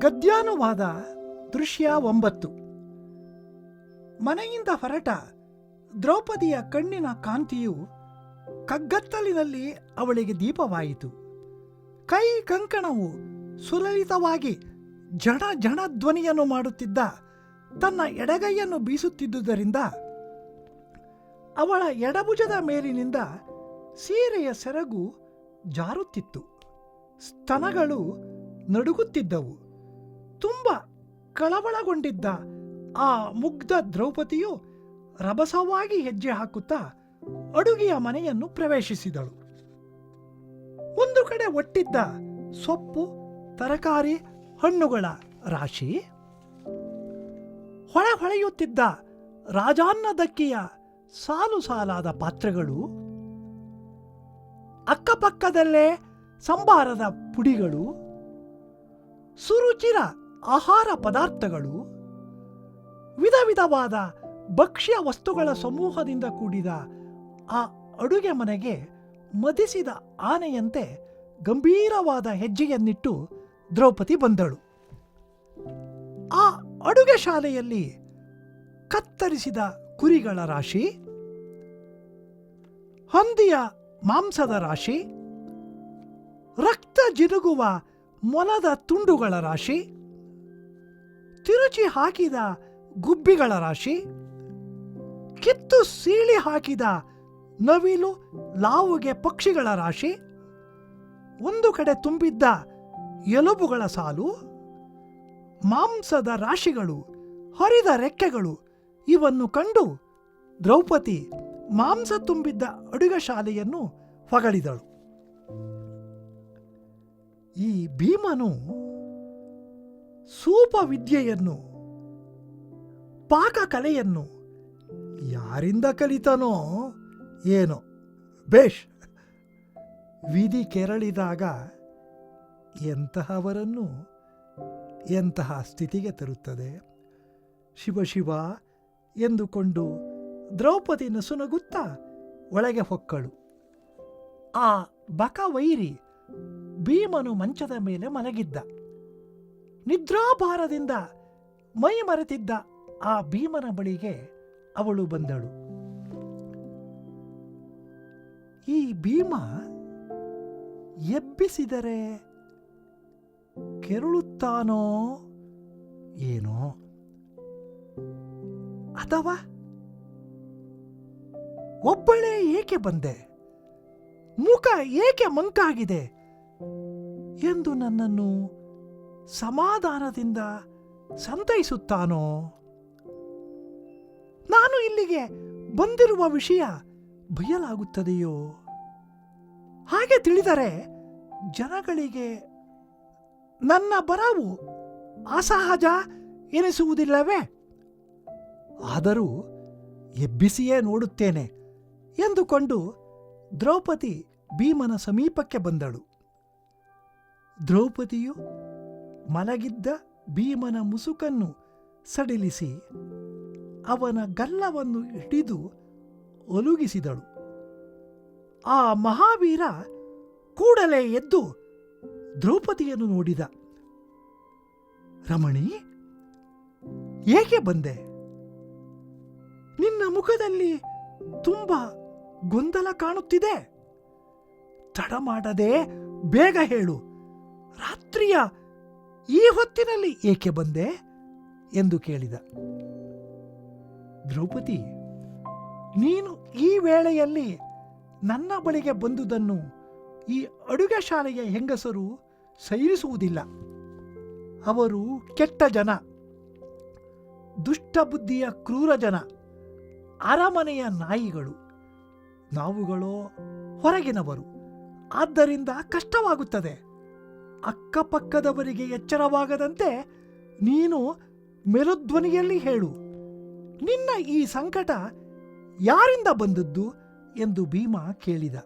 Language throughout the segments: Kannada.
ಗದ್ಯಾನುವಾದ ದೃಶ್ಯ 9. ಮನೆಯಿಂದ ಹೊರಟ ದ್ರೌಪದಿಯ ಕಣ್ಣಿನ ಕಾಂತಿಯು ಕಗ್ಗತ್ತಲಿನಲ್ಲಿ ಅವಳಿಗೆ ದೀಪವಾಯಿತು. ಕೈ ಕಂಕಣವು ಸುಲಲಿತವಾಗಿ ಜಣ ಜಣ ಧ್ವನಿಯನ್ನು ಮಾಡುತ್ತಿದ್ದ ತನ್ನ ಎಡಗೈಯನ್ನು ಬೀಸುತ್ತಿದ್ದುದರಿಂದ ಅವಳ ಎಡಭುಜದ ಮೇಲಿನಿಂದ ಸೀರೆಯ ಸೆರಗು ಜಾರುತ್ತಿತ್ತು. ಸ್ತನಗಳು ನಡುಗುತ್ತಿದ್ದವು. ತುಂಬ ಕಳವಳಗೊಂಡಿದ್ದ ಆ ಮುಗ್ಧ ದ್ರೌಪದಿಯು ರಭಸವಾಗಿ ಹೆಜ್ಜೆ ಹಾಕುತ್ತಾ ಅಡುಗೆಯ ಮನೆಯನ್ನು ಪ್ರವೇಶಿಸಿದಳು. ಒಂದು ಕಡೆ ಒಟ್ಟಿದ್ದ ಸೊಪ್ಪು, ತರಕಾರಿ, ಹಣ್ಣುಗಳ ರಾಶಿ, ಹೊಳೆಯುತ್ತಿದ್ದ ರಾಜಾನ್ನದಕ್ಕಿಯ ಸಾಲು ಸಾಲಾದ ಪಾತ್ರೆಗಳು, ಅಕ್ಕಪಕ್ಕದಲ್ಲೇ ಸಂಬಾರದ ಪುಡಿಗಳು, ಸುರುಚಿರ ಆಹಾರ ಪದಾರ್ಥಗಳು, ವಿಧ ವಿಧವಾದ ಭಕ್ಷ್ಯ ವಸ್ತುಗಳ ಸಮೂಹದಿಂದ ಕೂಡಿದ ಆ ಅಡುಗೆ ಮನೆಗೆ ಮದಿಸಿದ ಆನೆಯಂತೆ ಗಂಭೀರವಾದ ಹೆಜ್ಜೆಯನ್ನಿಟ್ಟು ದ್ರೌಪದಿ ಬಂದಳು. ಆ ಅಡುಗೆ ಶಾಲೆಯಲ್ಲಿ ಕತ್ತರಿಸಿದ ಕುರಿಗಳ ರಾಶಿ, ಹಂದಿಯ ಮಾಂಸದ ರಾಶಿ, ರಕ್ತ ಜಿನುಗುವ ಮೊಲದ ತುಂಡುಗಳ ರಾಶಿ, ತಿರುಚಿ ಹಾಕಿದ ಗುಬ್ಬಿಗಳ ರಾಶಿ, ಕಿತ್ತು ಸೀಳಿ ಹಾಕಿದ ನವಿಲು ಲಾವುಗೆ ಪಕ್ಷಿಗಳ ರಾಶಿ, ಒಂದು ಕಡೆ ತುಂಬಿದ್ದ ಎಲುಬುಗಳ ಸಾಲು, ಮಾಂಸದ ರಾಶಿಗಳು, ಹರಿದ ರೆಕ್ಕೆಗಳು ಇವನ್ನು ಕಂಡು ದ್ರೌಪದಿ ಮಾಂಸ ತುಂಬಿದ್ದ ಅಡುಗೆ ಶಾಲೆಯನ್ನು ಹೊಗಳಿದಳು. ಈ ಭೀಮನು ಸೂಪ ವಿದ್ಯೆಯನ್ನು, ಪಾಕಕಲೆಯನ್ನು ಯಾರಿಂದ ಕಲಿತನೋ ಏನೋ. ಬೇಷ್, ವಿಧಿ ಕೆರಳಿದಾಗ ಎಂತಹವರನ್ನು ಎಂತಹ ಸ್ಥಿತಿಗೆ ತರುತ್ತದೆ. ಶಿವ ಎಂದುಕೊಂಡು ದ್ರೌಪದಿ ನಸುನಗುತ್ತಾ ಒಳಗೆ ಹೊಕ್ಕಳು. ಆ ಬಕವೈರಿ ಭೀಮನು ಮಂಚದ ಮೇಲೆ ಮಲಗಿದ್ದ. ನಿದ್ರಾಭಾರದಿಂದ ಮೈ ಮರೆತಿದ್ದ ಆ ಭೀಮನ ಬಳಿಗೆ ಅವಳು ಬಂದಳು. ಈ ಭೀಮ ಎಬ್ಬಿಸಿದರೆ ಕೆರಳುತ್ತಾನೋ ಏನೋ, ಅಥವಾ ಒಬ್ಬಳೇ ಏಕೆ ಬಂದೆ, ಮುಖ ಏಕೆ ಮಂಕಾಗಿದೆ ಎಂದು ನನ್ನನ್ನು ಸಮಾಧಾನದಿಂದ ಸಂತೈಸುತ್ತಾನೋ, ನಾನು ಇಲ್ಲಿಗೆ ಬಂದಿರುವ ವಿಷಯ ಬಯಲಾಗುತ್ತದೆಯೋ, ಹಾಗೆ ತಿಳಿದರೆ ಜನಗಳಿಗೆ ನನ್ನ ಬರವು ಅಸಹಜ ಎನಿಸುವುದಿಲ್ಲವೇ? ಆದರೂ ಎಬ್ಬಿಸಿಯೇ ನೋಡುತ್ತೇನೆ ಎಂದುಕೊಂಡು ದ್ರೌಪದಿ ಭೀಮನ ಸಮೀಪಕ್ಕೆ ಬಂದಳು. ದ್ರೌಪದಿಯು ಮಲಗಿದ್ದ ಭೀಮನ ಮುಸುಕನ್ನು ಸಡಿಲಿಸಿ ಅವನ ಗಲ್ಲವನ್ನು ಹಿಡಿದು ಒಲುಗಿಸಿದಳು. ಆ ಮಹಾವೀರ ಕೂಡಲೇ ಎದ್ದು ದ್ರೌಪದಿಯನ್ನು ನೋಡಿದ. ರಮಣಿ, ಏಕೆ ಬಂದೆ? ನಿನ್ನ ಮುಖದಲ್ಲಿ ತುಂಬ ಗೊಂದಲ ಕಾಣುತ್ತಿದೆ. ತಡ ಮಾಡದೆ ಬೇಗ ಹೇಳು, ರಾತ್ರಿಯ ಈ ಹೊತ್ತಿನಲ್ಲಿ ಏಕೆ ಬಂದೆ ಎಂದು ಕೇಳಿದ. ದ್ರೌಪದಿ, ನೀನು ಈ ವೇಳೆಯಲ್ಲಿ ನನ್ನ ಬಳಿಗೆ ಬಂದುದನ್ನು ಈ ಅಡುಗೆ ಶಾಲೆಯ ಹೆಂಗಸರು ಸಹಿಸುವುದಿಲ್ಲ. ಅವರು ಕೆಟ್ಟ ಜನ, ದುಷ್ಟಬುದ್ಧಿಯ ಕ್ರೂರ ಜನ, ಅರಮನೆಯ ನಾಯಿಗಳು. ನಾವುಗಳೋ ಹೊರಗಿನವರು, ಆದ್ದರಿಂದ ಕಷ್ಟವಾಗುತ್ತದೆ. ಅಕ್ಕಪಕ್ಕದವರಿಗೆ ಎಚ್ಚರವಾಗದಂತೆ ನೀನು ಮೆಲುಧ್ವನಿಯಲ್ಲಿ ಹೇಳು, ನಿನ್ನ ಈ ಸಂಕಟ ಯಾರಿಂದ ಬಂದದ್ದು ಎಂದು ಭೀಮ ಕೇಳಿದ.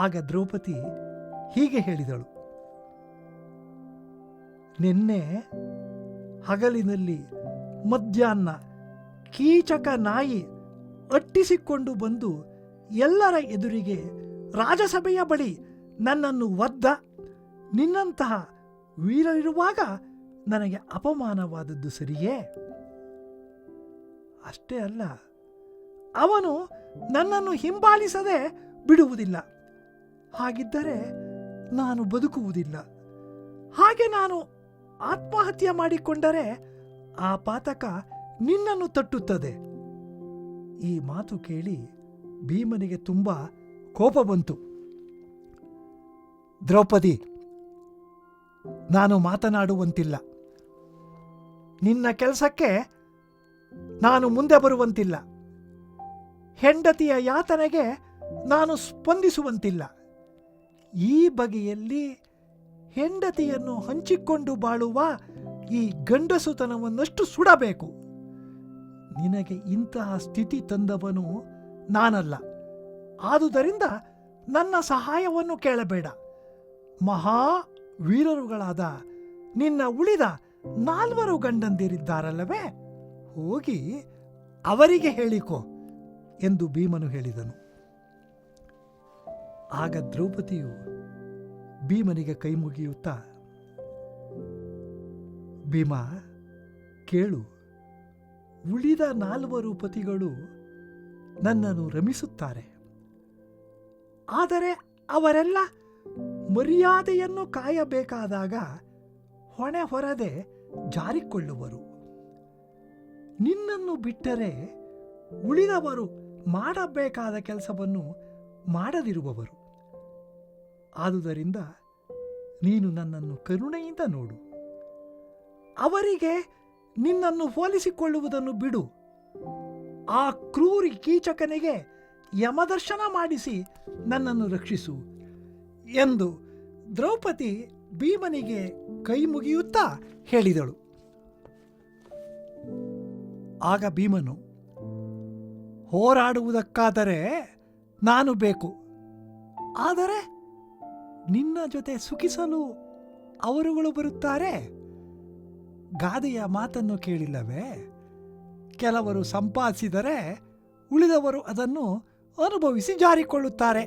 ಆಗ ದ್ರೌಪದಿ ಹೀಗೆ ಹೇಳಿದಳು. ನಿನ್ನೆ ಹಗಲಿನಲ್ಲಿ ಮಧ್ಯಾಹ್ನ ಕೀಚಕ ನಾಯಿ ಅಟ್ಟಿಸಿಕೊಂಡು ಬಂದು ಎಲ್ಲರ ಎದುರಿಗೆ ರಾಜಸಭೆಯ ಬಳಿ ನನ್ನನ್ನು ಒದ್ದ ನಿನ್ನಂತಹ ವೀರರಿರುವಾಗ ನನಗೆ ಅಪಮಾನವಾದದ್ದು ಸರಿಯೇ? ಅಷ್ಟೇ ಅಲ್ಲ, ಅವನು ನನ್ನನ್ನು ಹಿಂಬಾಲಿಸದೆ ಬಿಡುವುದಿಲ್ಲ. ಹಾಗಿದ್ದರೆ ನಾನು ಬದುಕುವುದಿಲ್ಲ. ಹಾಗೆ ನಾನು ಆತ್ಮಹತ್ಯೆ ಮಾಡಿಕೊಂಡರೆ ಆ ಪಾತಕ ನಿನ್ನನ್ನು ತಟ್ಟುತ್ತದೆ. ಈ ಮಾತು ಕೇಳಿ ಭೀಮನಿಗೆ ತುಂಬ ಕೋಪ ಬಂತು. ದ್ರೌಪದಿ, ನಾನು ಮಾತನಾಡುವಂತಿಲ್ಲ. ನಿನ್ನ ಕೆಲಸಕ್ಕೆ ನಾನು ಮುಂದೆ ಬರುವಂತಿಲ್ಲ. ಹೆಂಡತಿಯ ಯಾತನೆಗೆ ನಾನು ಸ್ಪಂದಿಸುವಂತಿಲ್ಲ. ಈ ಬಗೆಯಲ್ಲಿ ಹೆಂಡತಿಯನ್ನು ಹಂಚಿಕೊಂಡು ಬಾಳುವ ಈ ಗಂಡಸುತನವನ್ನಷ್ಟು ಸುಡಬೇಕು. ನಿನಗೆ ಇಂತಹ ಸ್ಥಿತಿ ತಂದವನು ನಾನಲ್ಲ. ಆದುದರಿಂದ ನನ್ನ ಸಹಾಯವನ್ನು ಕೇಳಬೇಡ. ಮಹಾ ವೀರರುಗಳಾದ ನಿನ್ನ ಉಳಿದ 4 ಗಂಡಂದಿರಿದ್ದಾರಲ್ಲವೇ, ಹೋಗಿ ಅವರಿಗೆ ಹೇಳಿಕೊ ಎಂದು ಭೀಮನು ಹೇಳಿದನು. ಆಗ ದ್ರೌಪದಿಯು ಭೀಮನಿಗೆ ಕೈಮುಗಿಯುತ್ತಾ, ಭೀಮ, ಕೇಳು, ಉಳಿದ 4 ಪತಿಗಳು ನನ್ನನ್ನು ರಮಿಸುತ್ತಾರೆ. ಆದರೆ ಅವರೆಲ್ಲ ಮರ್ಯಾದೆಯನ್ನು ಕಾಯಬೇಕಾದಾಗ ಹೊಣೆ ಹೊರದೆ ಜಾರಿಕೊಳ್ಳುವರು. ನಿನ್ನನ್ನು ಬಿಟ್ಟರೆ ಉಳಿದವರು ಮಾಡಬೇಕಾದ ಕೆಲಸವನ್ನು ಮಾಡದಿರುವವರು. ಆದುದರಿಂದ ನೀನು ನನ್ನನ್ನು ಕರುಣೆಯಿಂದ ನೋಡು. ಅವರಿಗೆ ನಿನ್ನನ್ನು ಹೋಲಿಸಿಕೊಳ್ಳುವುದನ್ನು ಬಿಡು. ಆ ಕ್ರೂರಿ ಕೀಚಕನಿಗೆ ಯಮದರ್ಶನ ಮಾಡಿಸಿ ನನ್ನನ್ನು ರಕ್ಷಿಸು ಎಂದು ದ್ರೌಪದಿ ಭೀಮನಿಗೆ ಕೈ ಮುಗಿಯುತ್ತಾ ಹೇಳಿದಳು. ಆಗ ಭೀಮನು, ಹೋರಾಡುವುದಕ್ಕಾದರೆ ನಾನು ಬೇಕು, ಆದರೆ ನಿನ್ನ ಜೊತೆ ಸುಖಿಸಲು ಅವರುಗಳು ಬರುತ್ತಾರೆ. ಗಾದೆಯ ಮಾತನ್ನು ಕೇಳಿಲ್ಲವೇ? ಕೆಲವರು ಸಂಪಾದಿಸಿದರೆ ಉಳಿದವರು ಅದನ್ನು ಅನುಭವಿಸಿ ಜಾರಿಕೊಳ್ಳುತ್ತಾರೆ.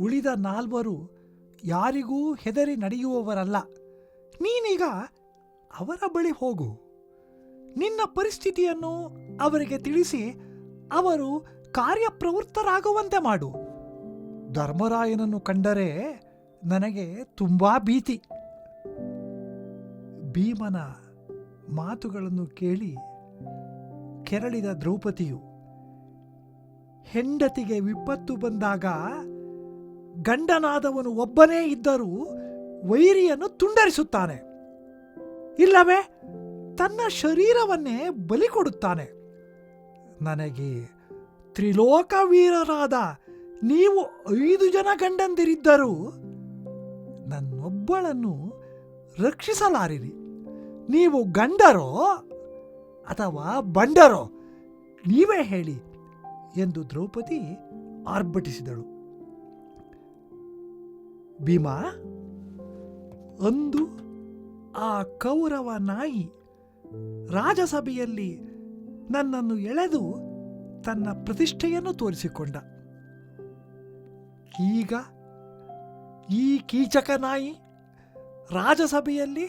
ಉಳಿದ 4 ಯಾರಿಗೂ ಹೆದರಿ ನಡೆಯುವವರಲ್ಲ. ನೀನೀಗ ಅವರ ಬಳಿ ಹೋಗು. ನಿನ್ನ ಪರಿಸ್ಥಿತಿಯನ್ನು ಅವರಿಗೆ ತಿಳಿಸಿ ಅವರು ಕಾರ್ಯಪ್ರವೃತ್ತರಾಗುವಂತೆ ಮಾಡು. ಧರ್ಮರಾಯನನ್ನು ಕಂಡರೆ ನನಗೆ ತುಂಬಾ ಭೀತಿ. ಭೀಮನ ಮಾತುಗಳನ್ನು ಕೇಳಿ ಕೆರಳಿದ ದ್ರೌಪದಿಯು, ಹೆಂಡತಿಗೆ ವಿಪತ್ತು ಬಂದಾಗ ಗಂಡನಾದವನು ಒಬ್ಬನೇ ಇದ್ದರೂ ವೈರಿಯನ್ನು ತುಂಡರಿಸುತ್ತಾನೆ, ಇಲ್ಲವೇ ತನ್ನ ಶರೀರವನ್ನೇ ಬಲಿ ಕೊಡುತ್ತಾನೆ. ನನಗೆ ತ್ರಿಲೋಕ ವೀರರಾದ ನೀವು 5 ಜನ ಗಂಡಂದಿರಿದ್ದರೂ ನನ್ನೊಬ್ಬಳನ್ನು ರಕ್ಷಿಸಲಾರಿರಿ. ನೀವು ಗಂಡರೋ ಅಥವಾ ಬಂಡರೋ, ನೀವೇ ಹೇಳಿ ಎಂದು ದ್ರೌಪದಿ ಆರ್ಭಟಿಸಿದಳು. ಭೀಮ, ಅಂದು ಆ ಕೌರವ ನಾಯಿ ರಾಜಸಭೆಯಲ್ಲಿ ನನ್ನನ್ನು ಎಳೆದು ತನ್ನ ಪ್ರತಿಷ್ಠೆಯನ್ನು ತೋರಿಸಿಕೊಂಡ. ಈಗ ಈ ಕೀಚಕ ನಾಯಿ ರಾಜಸಭೆಯಲ್ಲಿ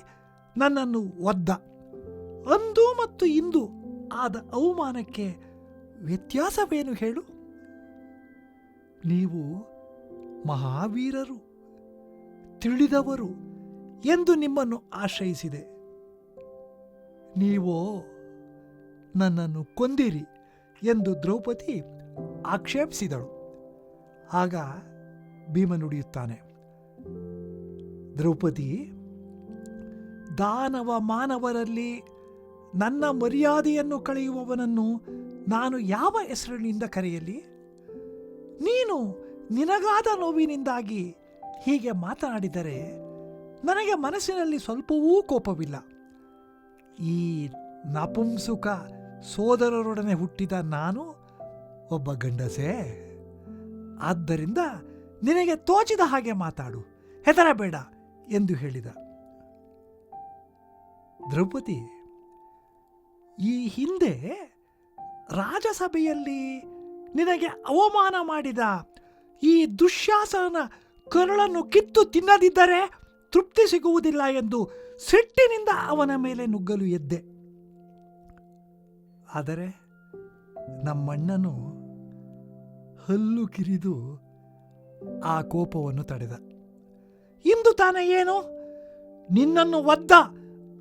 ನನ್ನನ್ನು ಒದ್ದ. ಅಂದು ಮತ್ತು ಇಂದು ಆದ ಅವಮಾನಕ್ಕೆ ವ್ಯತ್ಯಾಸವೇನು ಹೇಳು? ನೀವು ಮಹಾವೀರರು, ತಿಳಿದವರು ಎಂದು ನಿಮ್ಮನ್ನು ಆಶ್ರಯಿಸಿದೆ. ನೀವೋ ನನ್ನನ್ನು ಕೊಂದಿರಿ ಎಂದು ದ್ರೌಪದಿ ಆಕ್ಷೇಪಿಸಿದಳು. ಆಗ ಭೀಮ ನುಡಿಯುತ್ತಾನೆ, ದ್ರೌಪದಿ, ದಾನವ ಮಾನವರಲ್ಲಿ ನನ್ನ ಮರ್ಯಾದೆಯನ್ನು ಕಳೆಯುವವನನ್ನು ನಾನು ಯಾವ ಹೆಸರಿನಿಂದ ಕರೆಯಲಿ? ನೀನು ನಿನಗಾದ ನೋವಿನಿಂದಾಗಿ ಹೀಗೆ ಮಾತನಾಡಿದರೆ ನನಗೆ ಮನಸ್ಸಿನಲ್ಲಿ ಸ್ವಲ್ಪವೂ ಕೋಪವಿಲ್ಲ. ಈ ನಪುಂಸುಕ ಸೋದರರೊಡನೆ ಹುಟ್ಟಿದ ನಾನು ಒಬ್ಬ ಗಂಡಸೇ. ಆದ್ದರಿಂದ ನಿನಗೆ ತೋಚಿದ ಹಾಗೆ ಮಾತಾಡು, ಹೆದರಬೇಡ ಎಂದು ಹೇಳಿದ. ದ್ರೌಪದಿ, ಈ ಹಿಂದೆ ರಾಜಸಭೆಯಲ್ಲಿ ನಿನಗೆ ಅವಮಾನ ಮಾಡಿದ ಈ ದುಶ್ಯಾಸನ ಕರುಳನ್ನು ಕಿತ್ತು ತಿನ್ನದಿದ್ದರೆ ತೃಪ್ತಿ ಸಿಗುವುದಿಲ್ಲ ಎಂದು ಸಿಟ್ಟಿನಿಂದ ಅವನ ಮೇಲೆ ನುಗ್ಗಲು ಎದ್ದೆ. ಆದರೆ ನಮ್ಮಣ್ಣನು ಹಲ್ಲು ಕಿರಿದು ಆ ಕೋಪವನ್ನು ತಡೆದ. ಇಂದು ತಾನೇ ಏನು, ನಿನ್ನನ್ನು ಒದ್ದ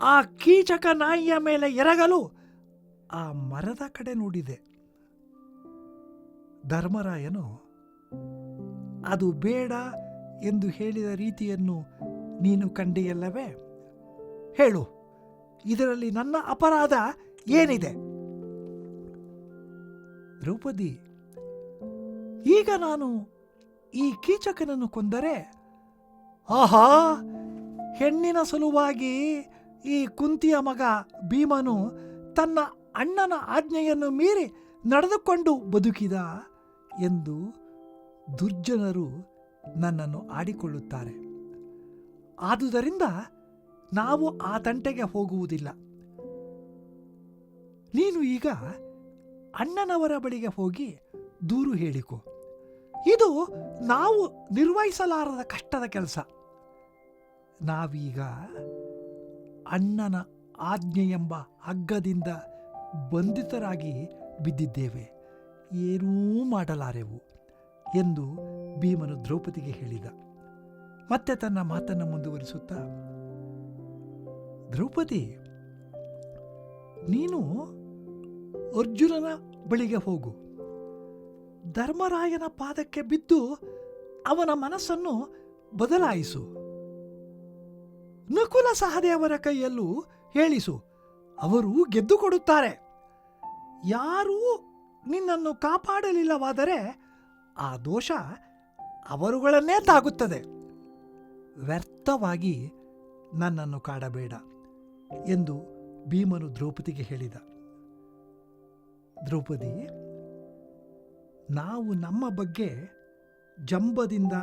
ಆ ಕೀಚಕ ನಾಯಿಯ ಮೇಲೆ ಎರಗಲು ಆ ಮರದ ಕಡೆ ನೋಡಿದೆ. ಧರ್ಮರಾಯನು ಅದು ಬೇಡ ಎಂದು ಹೇಳಿದ ರೀತಿಯನ್ನು ನೀನು ಕಂಡೆಯಲ್ಲವೇ? ಹೇಳು, ಇದರಲ್ಲಿ ನನ್ನ ಅಪರಾಧ ಏನಿದೆ? ದ್ರೌಪದಿ, ಈಗ ನಾನು ಈ ಕೀಚಕನನ್ನು ಕೊಂದರೆ, ಆಹಾ, ಹೆಣ್ಣಿನ ಸಲುವಾಗಿ ಈ ಕುಂತಿಯ ಮಗ ಭೀಮನು ತನ್ನ ಅಣ್ಣನ ಆಜ್ಞೆಯನ್ನು ಮೀರಿ ನಡೆದುಕೊಂಡು ಬದುಕಿದ ಎಂದು ದುರ್ಜನರು ನನ್ನನ್ನು ಆಡಿಕೊಳ್ಳುತ್ತಾರೆ. ಆದುದರಿಂದ ನಾವು ಆ ತಂಟೆಗೆ ಹೋಗುವುದಿಲ್ಲ. ನೀನು ಈಗ ಅಣ್ಣನವರ ಬಳಿಗೆ ಹೋಗಿ ದೂರು ಹೇಳಿಕೊ. ಇದು ನಾವು ನಿರ್ವಹಿಸಲಾರದ ಕಷ್ಟದ ಕೆಲಸ. ನಾವೀಗ ಅಣ್ಣನ ಆಜ್ಞೆ ಎಂಬ ಹಗ್ಗದಿಂದ ಬಂಧಿತರಾಗಿ ಬಿದ್ದಿದ್ದೇವೆ, ಏನೂ ಮಾಡಲಾರೆವು ಎಂದು ಭೀಮನು ದ್ರೌಪದಿಗೆ ಹೇಳಿದ. ಮತ್ತೆ ತನ್ನ ಮಾತನ್ನು ಮುಂದುವರಿಸುತ್ತಾ, ದ್ರೌಪದಿ, ನೀನು ಅರ್ಜುನನ ಬಳಿಗೆ ಹೋಗು. ಧರ್ಮರಾಯನ ಪಾದಕ್ಕೆ ಬಿದ್ದು ಅವನ ಮನಸ್ಸನ್ನು ಬದಲಾಯಿಸು. ನಕುಲ ಸಹದೇವರ ಕೈಯಲ್ಲೂ ಹೇಳಿಸು, ಅವರು ಗೆದ್ದುಕೊಡುತ್ತಾರೆ. ಯಾರೂ ನಿನ್ನನ್ನು ಕಾಪಾಡಲಿಲ್ಲವಾದರೆ ಆ ದೋಷ ಅವರುಗಳನ್ನೇ ತಾಗುತ್ತದೆ. ವ್ಯರ್ಥವಾಗಿ ನನ್ನನ್ನು ಕಾಡಬೇಡ ಎಂದು ಭೀಮನು ದ್ರೌಪದಿಗೆ ಹೇಳಿದ. ದ್ರೌಪದಿ, ನಾವು ನಮ್ಮ ಬಗ್ಗೆ ಜಂಬದಿಂದ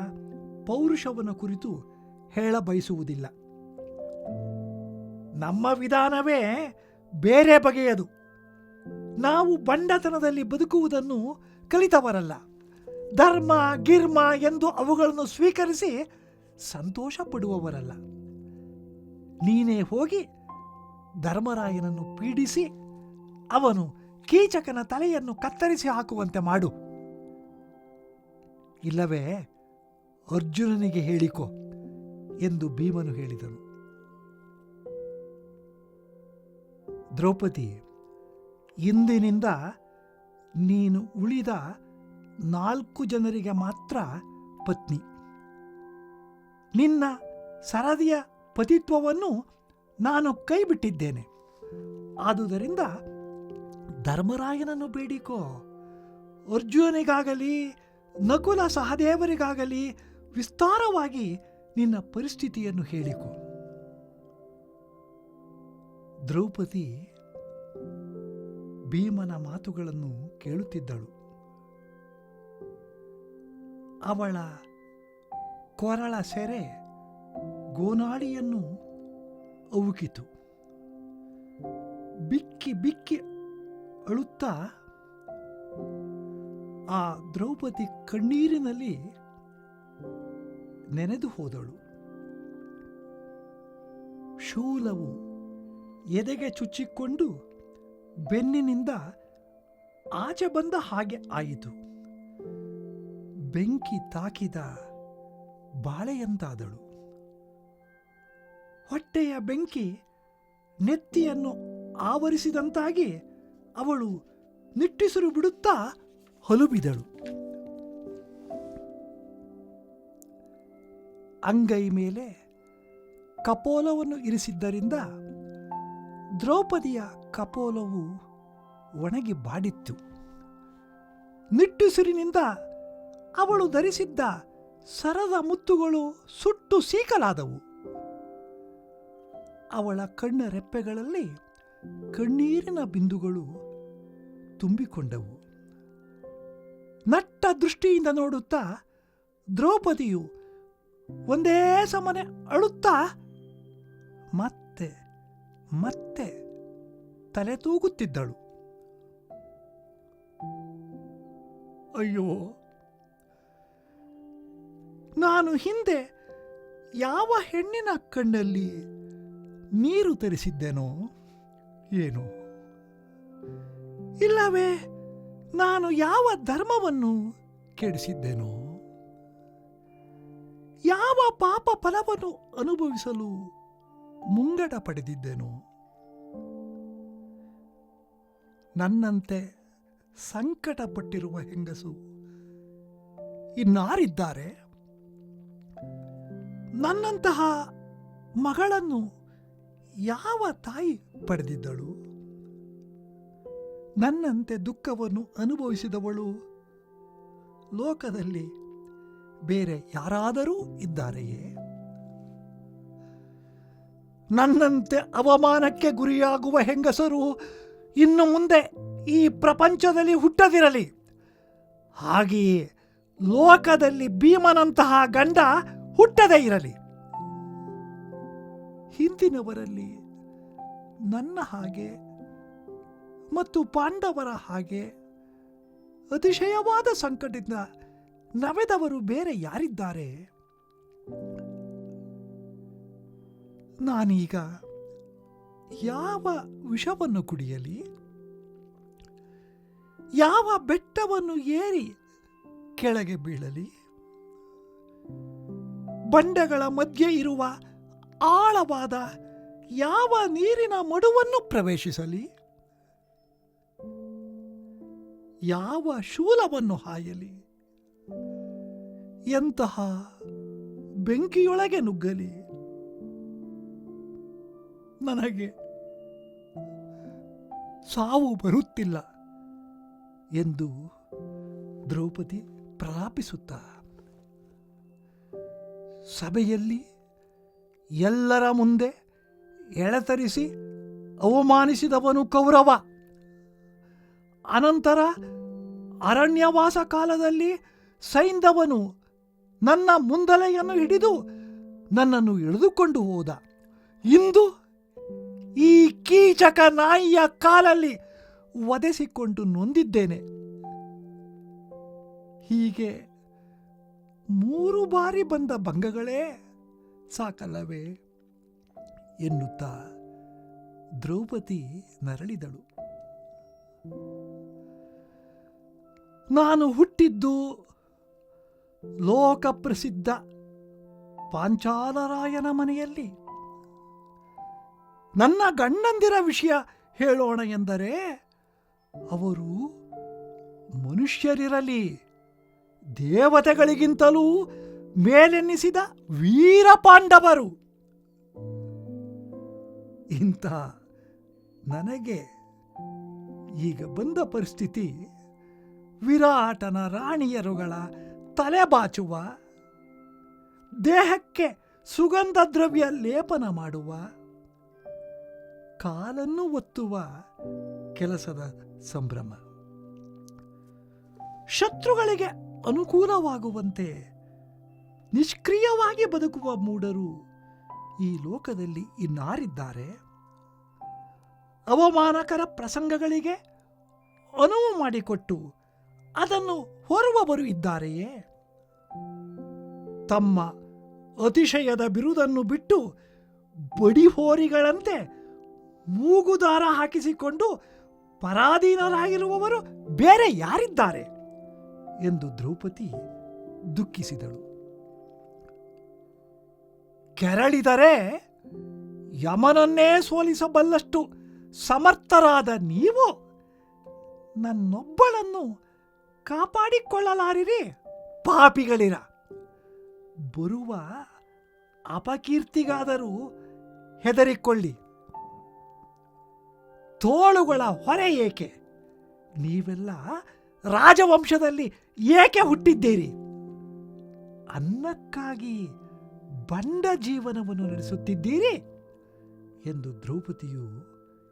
ಪೌರುಷವನ್ನು ಕುರಿತು ಹೇಳ ಬಯಸುವುದಿಲ್ಲ. ನಮ್ಮ ವಿಧಾನವೇ ಬೇರೆ ಬಗೆಯದು. ನಾವು ಬಂಡತನದಲ್ಲಿ ಬದುಕುವುದನ್ನು ಕಲಿತವರಲ್ಲ. ಧರ್ಮ ಗಿರ್ಮ ಎಂದು ಅವುಗಳನ್ನು ಸ್ವೀಕರಿಸಿ ಸಂತೋಷ ಪಡುವವರಲ್ಲ. ನೀನೇ ಹೋಗಿ ಧರ್ಮರಾಯನನ್ನು ಪೀಡಿಸಿ ಅವನು ಕೀಚಕನ ತಲೆಯನ್ನು ಕತ್ತರಿಸಿ ಹಾಕುವಂತೆ ಮಾಡು. ಇಲ್ಲವೇ ಅರ್ಜುನನಿಗೆ ಹೇಳಿಕೊ ಎಂದು ಭೀಮನು ಹೇಳಿದನು. ದ್ರೌಪದಿ, ಇಂದಿನಿಂದ ನೀನು ಉಳಿದ 4 ಜನರಿಗೆ ಮಾತ್ರ ಪತ್ನಿ. ನಿನ್ನ ಸರದಿಯ ಪತಿತ್ವವನ್ನು ನಾನು ಕೈಬಿಟ್ಟಿದ್ದೇನೆ. ಆದುದರಿಂದ ಧರ್ಮರಾಯನನ್ನು ಬೇಡಿಕೋ. ಅರ್ಜುನನಿಗಾಗಲಿ ನಕುಲ ಸಹದೇವರಿಗಾಗಲಿ ವಿಸ್ತಾರವಾಗಿ ನಿನ್ನ ಪರಿಸ್ಥಿತಿಯನ್ನು ಹೇಳಿಕೊ. ದ್ರೌಪದಿ ಭೀಮನ ಮಾತುಗಳನ್ನು ಕೇಳುತ್ತಿದ್ದಳು. ಅವಳ ಕೊರಳ ಸೆರೆ ಗೋನಾಳಿಯನ್ನು ಅವುಕಿತು. ಬಿಕ್ಕಿ ಬಿಕ್ಕಿ ಅಳುತ್ತಾ ಆ ದ್ರೌಪದಿ ಕಣ್ಣೀರಿನಲ್ಲಿ ನೆನೆದು ಹೋದಳು. ಶೂಲವು ಎದೆಗೆ ಚುಚ್ಚಿಕೊಂಡು ಬೆನ್ನಿನಿಂದ ಆಚೆ ಬಂದ ಹಾಗೆ ಆಯಿತು. ಬೆಂಕಿ ತಾಕಿದ ಬಾಳೆಯಂತಾದಳು. ಹೊಟ್ಟೆಯ ಬೆಂಕಿ ನೆತ್ತಿಯನ್ನು ಆವರಿಸಿದಂತಾಗಿ ಅವಳು ನಿಟ್ಟುಸಿರು ಬಿಡುತ್ತಾ ಹೊಲುಬಿದಳು. ಅಂಗೈ ಮೇಲೆ ಕಪೋಲವನ್ನು ಇರಿಸಿದ್ದರಿಂದ ದ್ರೌಪದಿಯ ಕಪೋಲವು ಒಣಗಿ ಬಾಡಿತ್ತು. ನಿಟ್ಟುಸಿರಿನಿಂದ ಅವಳು ಧರಿಸಿದ್ದ ಸರದ ಮುತ್ತುಗಳು ಸುಟ್ಟು ಸೀಕಲಾದವು. ಅವಳ ಕಣ್ಣ ರೆಪ್ಪೆಗಳಲ್ಲಿ ಕಣ್ಣೀರಿನ ಬಿಂದುಗಳು ತುಂಬಿಕೊಂಡವು. ನಟ್ಟ ದೃಷ್ಟಿಯಿಂದ ನೋಡುತ್ತಾ ದ್ರೌಪದಿಯು ಒಂದೇ ಸಮನೆ ಅಳುತ್ತಾ ಮತ್ತೆ ಮತ್ತೆ ತಲೆ ತೂಗುತ್ತಿದ್ದಳು. ಅಯ್ಯೋ, ನಾನು ಹಿಂದೆ ಯಾವ ಹೆಣ್ಣಿನ ಕಣ್ಣಲ್ಲಿ ನೀರು ತರಿಸಿದ್ದೇನೋ ಏನು, ಇಲ್ಲವೇ ನಾನು ಯಾವ ಧರ್ಮವನ್ನು ಕೆಡಿಸಿದ್ದೇನೋ, ಯಾವ ಪಾಪ ಫಲವನ್ನು ಅನುಭವಿಸಲು ಮುಂಗಡ ಪಡೆದಿದ್ದೇನೋ, ನನ್ನಂತೆ ಸಂಕಟಪಟ್ಟಿರುವ ಹೆಂಗಸು ಇನ್ನಾರಿದ್ದಾರೆ? ನನ್ನಂತಹ ಮಗಳನ್ನು ಯಾವ ತಾಯಿ ಪಡೆದಿದ್ದಳು? ನನ್ನಂತೆ ದುಃಖವನ್ನು ಅನುಭವಿಸಿದವಳು ಲೋಕದಲ್ಲಿ ಬೇರೆ ಯಾರಾದರೂ ಇದ್ದಾರೆಯೇ? ನನ್ನಂತೆ ಅವಮಾನಕ್ಕೆ ಗುರಿಯಾಗುವ ಹೆಂಗಸರು ಇನ್ನು ಮುಂದೆ ಈ ಪ್ರಪಂಚದಲ್ಲಿ ಹುಟ್ಟದಿರಲಿ. ಹಾಗೆಯೇ ಲೋಕದಲ್ಲಿ ಭೀಮನಂತಹ ಗಂಡ ಹುಟ್ಟದೇ ಇರಲಿ. ಹಿಂದಿನವರಲ್ಲಿ ನನ್ನ ಹಾಗೆ ಮತ್ತು ಪಾಂಡವರ ಹಾಗೆ ಅತಿಶಯವಾದ ಸಂಕಟದಿಂದ ನವೆದವರು ಬೇರೆ ಯಾರಿದ್ದಾರೆ? ನಾನೀಗ ಯಾವ ವಿಷವನ್ನು ಕುಡಿಯಲಿ? ಯಾವ ಬೆಟ್ಟವನ್ನು ಏರಿ ಕೆಳಗೆ ಬೀಳಲಿ? ಬಂಡೆಗಳ ಮಧ್ಯೆ ಇರುವ ಆಳವಾದ ಯಾವ ನೀರಿನ ಮಡುವನ್ನು ಪ್ರವೇಶಿಸಲಿ? ಯಾವ ಶೂಲವನ್ನು ಹಾಯಲಿ? ಎಂತಹ ಬೆಂಕಿಯೊಳಗೆ ನುಗ್ಗಲಿ? ನನಗೆ ಸಾವು ಬರುತ್ತಿಲ್ಲ ಎಂದು ದ್ರೌಪದಿ ಪ್ರಲಾಪಿಸುತ್ತ ಸಭೆಯಲ್ಲಿ ಎಲ್ಲರ ಮುಂದೆ ಎಳೆತರಿಸಿ ಅವಮಾನಿಸಿದವನು ಕೌರವ. ಅನಂತರ ಅರಣ್ಯವಾಸ ಕಾಲದಲ್ಲಿ ಸೈಂಧವನು ನನ್ನ ಮುಂದಲೆಯನ್ನು ಹಿಡಿದು ನನ್ನನ್ನು ಎಳೆದುಕೊಂಡು ಹೋದ. ಇಂದು ಈ ಕೀಚಕ ನಾಯಿಯ ಕಾಲಲ್ಲಿ ಒದೆಸಿಕೊಂಡು ನೊಂದಿದ್ದೇನೆ. ಹೀಗೆ 3 ಬಾರಿ ಬಂದ ಭಂಗಗಳೇ ಸಾಕಲ್ಲವೇ ಎನ್ನುತ್ತಾ ದ್ರೌಪದಿ ನರಳಿದಳು. ನಾನು ಹುಟ್ಟಿದ್ದು ಲೋಕಪ್ರಸಿದ್ಧ ಪಾಂಚಾಲರಾಯನ ಮನೆಯಲ್ಲಿ. ನನ್ನ ಗಂಡಂದಿರ ವಿಷಯ ಹೇಳೋಣ ಎಂದರೆ ಅವರು ಮನುಷ್ಯರಿರಲಿ ದೇವತೆಗಳಿಗಿಂತಲೂ ಮೇಲೆನ್ನಿಸಿದ ವೀರ ಪಾಂಡವರು. ಇಂಥ ನನಗೆ ಈಗ ಬಂದ ಪರಿಸ್ಥಿತಿ ವಿರಾಟನ ರಾಣಿಯರುಗಳ ತಲೆಬಾಚುವ, ದೇಹಕ್ಕೆ ಸುಗಂಧ ದ್ರವ್ಯ ಲೇಪನ ಮಾಡುವ, ಕಾಲನ್ನು ಒತ್ತುವ ಕೆಲಸದ ಸಂಭ್ರಮ. ಶತ್ರುಗಳಿಗೆ ಅನುಕೂಲವಾಗುವಂತೆ ನಿಷ್ಕ್ರಿಯವಾಗಿ ಬದುಕುವ ಮೂಢರು ಈ ಲೋಕದಲ್ಲಿ ಇನ್ನಾರಿದ್ದಾರೆ? ಅವಮಾನಕರ ಪ್ರಸಂಗಗಳಿಗೆ ಅನುವು ಮಾಡಿಕೊಟ್ಟು ಅದನ್ನು ಹೊರುವವರು ಇದ್ದಾರೆಯೇ? ತಮ್ಮ ಅತಿಶಯದ ಬಿರುದನ್ನು ಬಿಟ್ಟು ಬಡಿಹೋರಿಗಳಂತೆ ಮೂಗುದಾರ ಹಾಕಿಸಿಕೊಂಡು ಪರಾಧೀನರಾಗಿರುವವರು ಬೇರೆ ಯಾರಿದ್ದಾರೆ ಎಂದು ದ್ರೌಪದಿ ದುಃಖಿಸಿದಳು. ಕೆರಳಿದರೆ ಯಮನನ್ನೇ ಸೋಲಿಸಬಲ್ಲಷ್ಟು ಸಮರ್ಥರಾದ ನೀವು ನನ್ನೊಬ್ಬಳನ್ನು ಕಾಪಾಡಿಕೊಳ್ಳಲಾರಿರಿ ಪಾಪಿಗಳಿರ. ಬರುವ ಅಪಕೀರ್ತಿಗಾದರೂ ಹೆದರಿಕೊಳ್ಳಿ. ತೋಳುಗಳ ಹೊರೆ ಏಕೆ? ನೀವೆಲ್ಲ ರಾಜವಂಶದಲ್ಲಿ ಏಕೆ ಹುಟ್ಟಿದ್ದೀರಿ? ಅನ್ನಕ್ಕಾಗಿ ಬಂಡ ಜೀವನವನ್ನು ನಡೆಸುತ್ತಿದ್ದೀರಿ ಎಂದು ದ್ರೌಪದಿಯು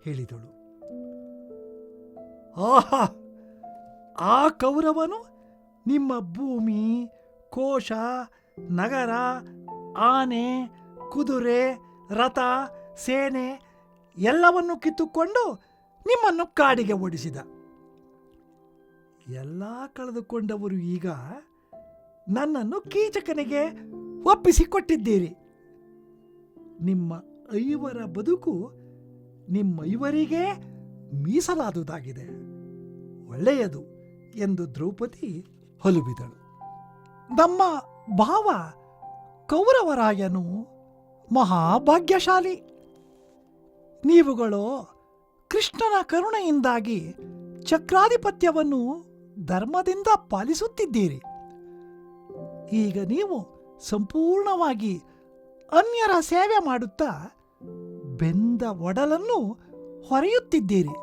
ಹೇಳಿದಳು. ಆಹಾ, ಆ ಕೌರವನು ನಿಮ್ಮ ಭೂಮಿ, ಕೋಶ, ನಗರ, ಆನೆ, ಕುದುರೆ, ರಥ, ಸೇನೆ ಎಲ್ಲವನ್ನು ಕಿತ್ತುಕೊಂಡು ನಿಮ್ಮನ್ನು ಕಾಡಿಗೆ ಓಡಿಸಿದ. ಎಲ್ಲ ಕಳೆದುಕೊಂಡವರು ಈಗ ನನ್ನನ್ನು ಕೀಚಕನಿಗೆ ಒಪ್ಪಿಸಿಕೊಟ್ಟಿದ್ದೀರಿ. ನಿಮ್ಮ ಐವರ ಬದುಕು ನಿಮ್ಮೈವರಿಗೇ ಮೀಸಲಾದುದಾಗಿದೆ. ಒಳ್ಳೆಯದು ಎಂದು ದ್ರೌಪದಿ ಹೊಲುಬಿದಳು. ನಮ್ಮ ಭಾವ ಕೌರವರಾಯನು ಮಹಾಭಾಗ್ಯಶಾಲಿ. ನೀವುಗಳು ಕೃಷ್ಣನ ಕರುಣೆಯಿಂದಾಗಿ ಚಕ್ರಾಧಿಪತ್ಯವನ್ನು ಧರ್ಮದಿಂದ ಪಾಲಿಸುತ್ತಿದ್ದೀರಿ. ಈಗ ನೀವು ಸಂಪೂರ್ಣವಾಗಿ ಅನ್ಯರ ಸೇವೆ ಮಾಡುತ್ತಾ ಬೆಂದ ಒಡಲನ್ನು ಹೊರೆಯುತ್ತಿದ್ದೀರಿ.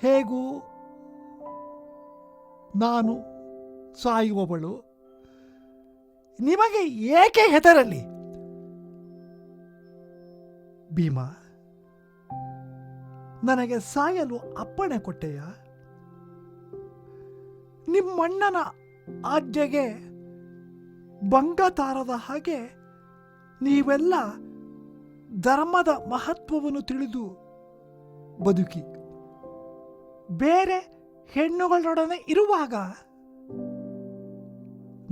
ಹೇಗೂ ನಾನು ಸಾಯುವವಳು, ನಿಮಗೆ ಏಕೆ ಹೆದರಲಿ? ಭೀಮ, ನನಗೆ ಸಾಯಲು ಅಪ್ಪಣೆ ಕೊಟ್ಟೆಯ? ನಿಮ್ಮಣ್ಣನ ಆಜ್ಞೆಗೆ ಭಂಗ ತಾರದ ಹಾಗೆ ನೀವೆಲ್ಲ ಧರ್ಮದ ಮಹತ್ವವನ್ನು ತಿಳಿದು ಬದುಕಿ. ಬೇರೆ ಹೆಣ್ಣುಗಳೊಡನೆ ಇರುವಾಗ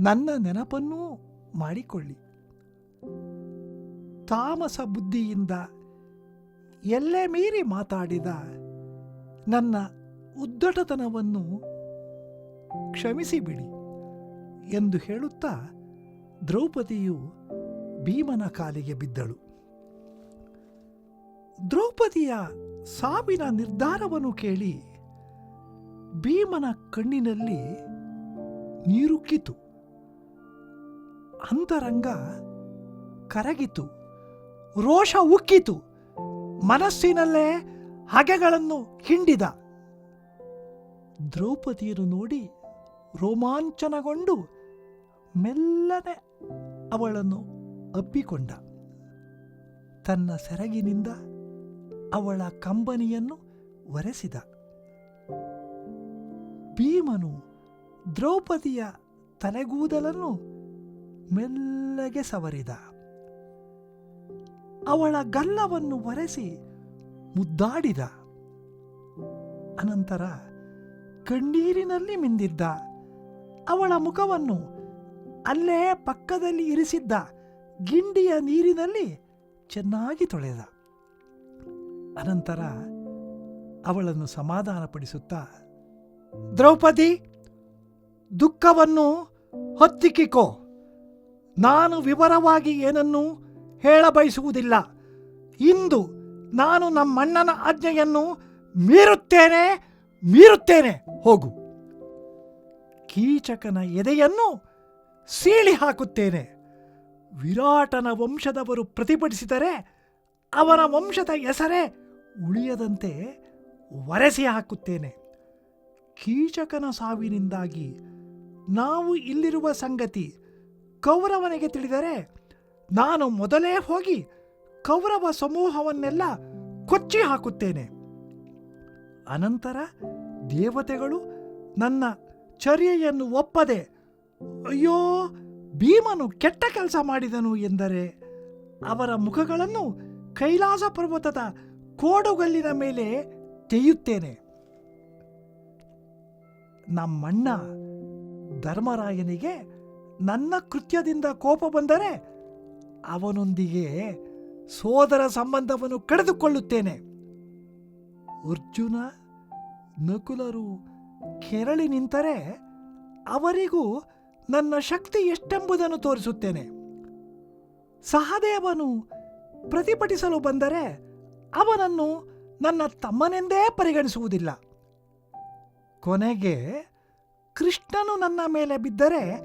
ನನ್ನ ನೆನಪನ್ನೂ ಮಾಡಿಕೊಳ್ಳಿ. ತಾಮಸ ಬುದ್ಧಿಯಿಂದ ಎಲ್ಲೆ ಮೀರಿ ಮಾತಾಡಿದ ನನ್ನ ಉದ್ದಟತನವನ್ನು ಕ್ಷಮಿಸಿಬಿಡಿ ಎಂದು ಹೇಳುತ್ತಾ ದ್ರೌಪದಿಯು ಭೀಮನ ಕಾಲಿಗೆ ಬಿದ್ದಳು. ದ್ರೌಪದಿಯ ಸಾವಿನ ನಿರ್ಧಾರವನ್ನು ಕೇಳಿ ಭೀಮನ ಕಣ್ಣಿನಲ್ಲಿ ನೀರುಕ್ಕಿತು. ಅಂತರಂಗ ಕರಗಿತು, ರೋಷ ಉಕ್ಕಿತು, ಮನಸ್ಸಿನಲ್ಲೇ ಹಗೆಗಳನ್ನು ಹಿಂಡಿದ. ದ್ರೌಪದಿಯನ್ನು ನೋಡಿ ರೋಮಾಂಚನಗೊಂಡು ಮೆಲ್ಲನೆ ಅವಳನ್ನು ಅಪ್ಪಿಕೊಂಡ. ತನ್ನ ಸೆರಗಿನಿಂದ ಅವಳ ಕಂಬನಿಯನ್ನು ಒರೆಸಿದ. ಭೀಮನು ದ್ರೌಪದಿಯ ತಲೆಗೂದಲನ್ನು ಮೆಲ್ಲಗೆ ಸವರಿದ. ಅವಳ ಗಲ್ಲವನ್ನು ಒರೆಸಿ ಮುದ್ದಾಡಿದ. ಅನಂತರ ಕಣ್ಣೀರಿನಲ್ಲಿ ಮಿಂದಿದ್ದ ಅವಳ ಮುಖವನ್ನು ಅಲ್ಲೇ ಪಕ್ಕದಲ್ಲಿ ಇರಿಸಿದ್ದ ಗಿಂಡಿಯ ನೀರಿನಲ್ಲಿ ಚೆನ್ನಾಗಿ ತೊಳೆದ. ಅನಂತರ ಅವಳನ್ನು ಸಮಾಧಾನಪಡಿಸುತ್ತಾ, ದ್ರೌಪದಿ, ದುಃಖವನ್ನು ಹೊತ್ತಿಕ್ಕಿಕೋ. ನಾನು ವಿವರವಾಗಿ ಏನನ್ನೂ ಹೇಳಬಯಸುವುದಿಲ್ಲ. ಇಂದು ನಾನು ನಮ್ಮಣ್ಣನ ಆಜ್ಞೆಯನ್ನು ಮೀರುತ್ತೇನೆ. ಹೋಗು. ಕೀಚಕನ ಎದೆಯನ್ನು ಸೀಳಿ ಹಾಕುತ್ತೇನೆ. ವಿರಾಟನ ವಂಶದವರು ಪ್ರತಿಭಟಿಸಿದರೆ ಅವನ ವಂಶದ ಹೆಸರೇ ಉಳಿಯದಂತೆ ಒರೆಸಿ ಹಾಕುತ್ತೇನೆ. ಕೀಚಕನ ಸಾವಿನಿಂದಾಗಿ ನಾವು ಇಲ್ಲಿರುವ ಸಂಗತಿ ಕೌರವನಿಗೆ ತಿಳಿದರೆ ನಾನು ಮೊದಲೇ ಹೋಗಿ ಕೌರವ ಸಮೂಹವನ್ನೆಲ್ಲ ಕೊಚ್ಚಿ ಹಾಕುತ್ತೇನೆ. ಅನಂತರ ದೇವತೆಗಳು ನನ್ನ ಚರ್ಯೆಯನ್ನು ಒಪ್ಪದೆ ಅಯ್ಯೋ ಭೀಮನು ಕೆಟ್ಟ ಕೆಲಸ ಮಾಡಿದನು ಎಂದರೆ ಅವರ ಮುಖಗಳನ್ನು ಕೈಲಾಸ ಪರ್ವತದ ಕೋಡುಗಲ್ಲಿನ ಮೇಲೆ ತೆಯ್ಯುತ್ತೇನೆ. ನಮ್ಮಣ್ಣ ಧರ್ಮರಾಯನಿಗೆ ನನ್ನ ಕೃತ್ಯದಿಂದ ಕೋಪ ಬಂದರೆ ಅವನೊಂದಿಗೆ ಸೋದರ ಸಂಬಂಧವನ್ನು ಕಡಿದುಕೊಳ್ಳುತ್ತೇನೆ. ಅರ್ಜುನ ನಕುಲರು ಕೆರಳಿ ನಿಂತರೆ ಅವರಿಗೂ ನನ್ನ ಶಕ್ತಿ ಎಷ್ಟೆಂಬುದನ್ನು ತೋರಿಸುತ್ತೇನೆ. ಸಹದೇವನು ಪ್ರತಿಭಟಿಸಲು ಬಂದರೆ ಅವನನ್ನು ನನ್ನ ತಮ್ಮನೆಂದೇ ಪರಿಗಣಿಸುವುದಿಲ್ಲ. ಕೊನೆಗೆ ಕೃಷ್ಣನು ನನ್ನ ಮೇಲೆ ಬಿದ್ದರೆ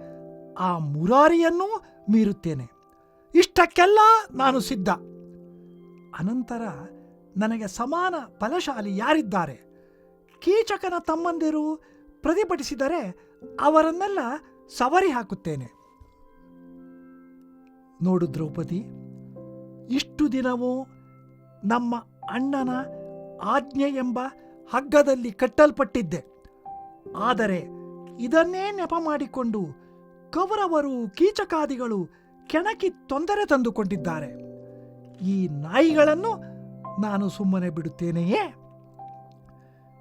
ಆ ಮುರಾರಿಯನ್ನೂ ಮೀರುತ್ತೇನೆ. ಇಷ್ಟಕ್ಕೆಲ್ಲ ನಾನು ಸಿದ್ಧ. ಅನಂತರ ನನಗೆ ಸಮಾನ ಬಲಶಾಲಿ ಯಾರಿದ್ದಾರೆ? ಕೀಚಕನ ತಮ್ಮಂದಿರು ಪ್ರತಿಭಟಿಸಿದರೆ ಅವರನ್ನೆಲ್ಲ ಸವರಿ ಹಾಕುತ್ತೇನೆ. ನೋಡು ದ್ರೌಪದಿ, ಇಷ್ಟು ದಿನವೂ ನಮ್ಮ ಅಣ್ಣನ ಆಜ್ಞೆ ಎಂಬ ಹಗ್ಗದಲ್ಲಿ ಕಟ್ಟಲ್ಪಟ್ಟಿದ್ದೆ. ಆದರೆ ಇದನ್ನೇ ನೆಪ ಮಾಡಿಕೊಂಡು ಕೌರವರು ಕೀಚಕಾದಿಗಳು ಕೆಣಕಿ ತೊಂದರೆ ತಂದುಕೊಂಡಿದ್ದಾರೆ. ಈ ನಾಯಿಗಳನ್ನು ನಾನು ಸುಮ್ಮನೆ ಬಿಡುತ್ತೇನೆಯೇ?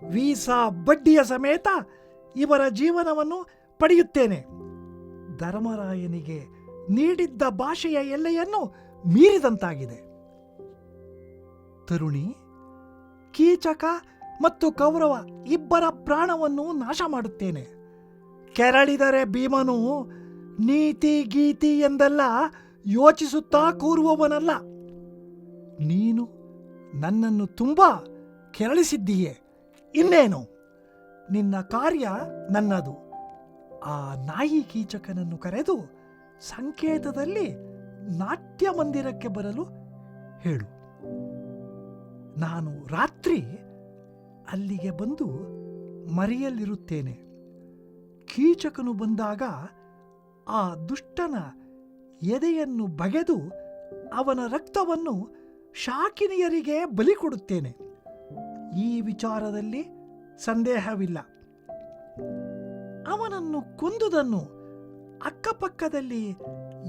ವೀಸಾ ಬಡ್ಡಿಯ ಸಮೇತ ಇವರ ಜೀವನವನ್ನು ಪಡೆಯುತ್ತೇನೆ. ಧರ್ಮರಾಯನಿಗೆ ನೀಡಿದ್ದ ಭಾಷೆಯ ಎಲ್ಲೆಯನ್ನು ಮೀರಿದಂತಾಗಿದೆ. ತರುಣಿ, ಕೀಚಕ ಮತ್ತು ಕೌರವ ಇಬ್ಬರ ಪ್ರಾಣವನ್ನು ನಾಶ ಮಾಡುತ್ತೇನೆ. ಕೆರಳಿದರೆ ಭೀಮನು ನೀತಿ ಗೀತಿ ಎಂದೆಲ್ಲ ಯೋಚಿಸುತ್ತಾ ಕೂರುವವನಲ್ಲ. ನೀನು ನನ್ನನ್ನು ತುಂಬ ಕೆರಳಿಸಿದ್ದೀಯೆ. ಇನ್ನೇನು, ನಿನ್ನ ಕಾರ್ಯ ನನ್ನದು. ಆ ನಾಯಿ ಕೀಚಕನನ್ನು ಕರೆದು ಸಂಕೇತದಲ್ಲಿ ನಾಟ್ಯ ಮಂದಿರಕ್ಕೆ ಬರಲು ಹೇಳು. ನಾನು ರಾತ್ರಿ ಅಲ್ಲಿಗೆ ಬಂದು ಮರೆಯಲ್ಲಿರುತ್ತೇನೆ. ಕೀಚಕನು ಬಂದಾಗ ಆ ದುಷ್ಟನ ಎದೆಯನ್ನು ಬಗೆದು ಅವನ ರಕ್ತವನ್ನು ಶಾಕಿನಿಯರಿಗೆ ಬಲಿ ಕೊಡುತ್ತೇನೆ. ಈ ವಿಚಾರದಲ್ಲಿ ಸಂದೇಹವಿಲ್ಲ. ಅವನನ್ನು ಕೊಂದುದನ್ನು ಅಕ್ಕಪಕ್ಕದಲ್ಲಿ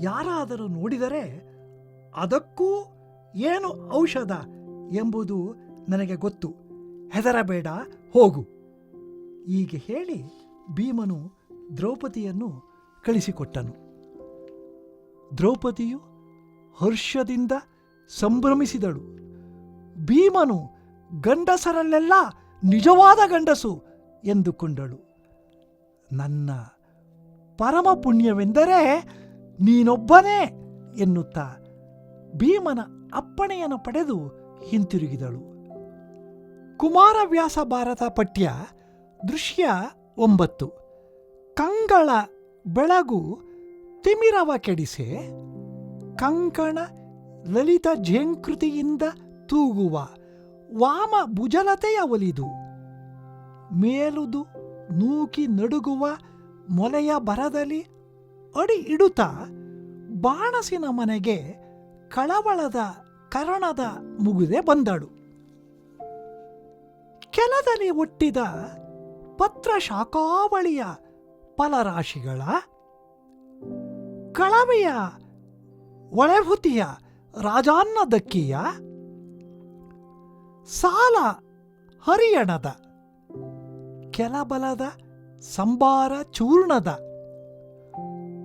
ಯಾರಾದರೂ ನೋಡಿದರೆ ಅದಕ್ಕೂ ಏನು ಔಷಧ ಎಂಬುದು ನನಗೆ ಗೊತ್ತು. ಹೆದರಬೇಡ, ಹೋಗು. ಹೀಗೆ ಹೇಳಿ ಭೀಮನು ದ್ರೌಪದಿಯನ್ನು ಕಳಿಸಿಕೊಟ್ಟನು. ದ್ರೌಪದಿಯು ಹರ್ಷದಿಂದ ಸಂಭ್ರಮಿಸಿದಳು. ಭೀಮನು ಗಂಡಸರಲ್ಲೆಲ್ಲ ನಿಜವಾದ ಗಂಡಸು ಎಂದುಕೊಂಡಳು. ನನ್ನ ಪರಮ ಪುಣ್ಯವೆಂದರೆ ನೀನೊಬ್ಬನೇ ಎನ್ನುತ್ತಾ ಭೀಮನ ಅಪ್ಪಣೆಯನ್ನು ಪಡೆದು ಹಿಂತಿರುಗಿದಳು. ಕುಮಾರವ್ಯಾಸ ಭಾರತ ಪಠ್ಯ ದೃಶ್ಯ 9. ಕಂಗಳ ಬೆಳಗು ತಿಮಿರವ ಕೆಡಿಸೆ, ಕಂಕಣ ಲಲಿತ ಝೇಂಕೃತಿಯಿಂದ ತೂಗುವ ವಾಮ ಭುಜಲತೆಯ ಒಲಿದು, ಮೇಲುದು ನೂಕಿ ನಡುಗುವ ಮೊಲೆಯ ಬರದಲ್ಲಿ ಅಡಿ ಇಡುತ್ತಾ ಬಾಣಸಿನ ಮನೆಗೆ ಕಳವಳದ ಕರಣದ ಮುಗುದೆ ಬಂದಳು. ಕೆಲದಲ್ಲಿ ಹುಟ್ಟಿದ ಪತ್ರ ಶಾಖಾವಳಿಯ ಫಲರಾಶಿಗಳ ಕಳವೆಯ ಒಳೆಹುತಿಯ ರಾಜಾನ್ನದಕ್ಕಿಯ ಸಾಲ ಹರಿಯಣದ ಕೆಲಬಲದ ಸಂಬಾರ ಚೂರ್ಣದ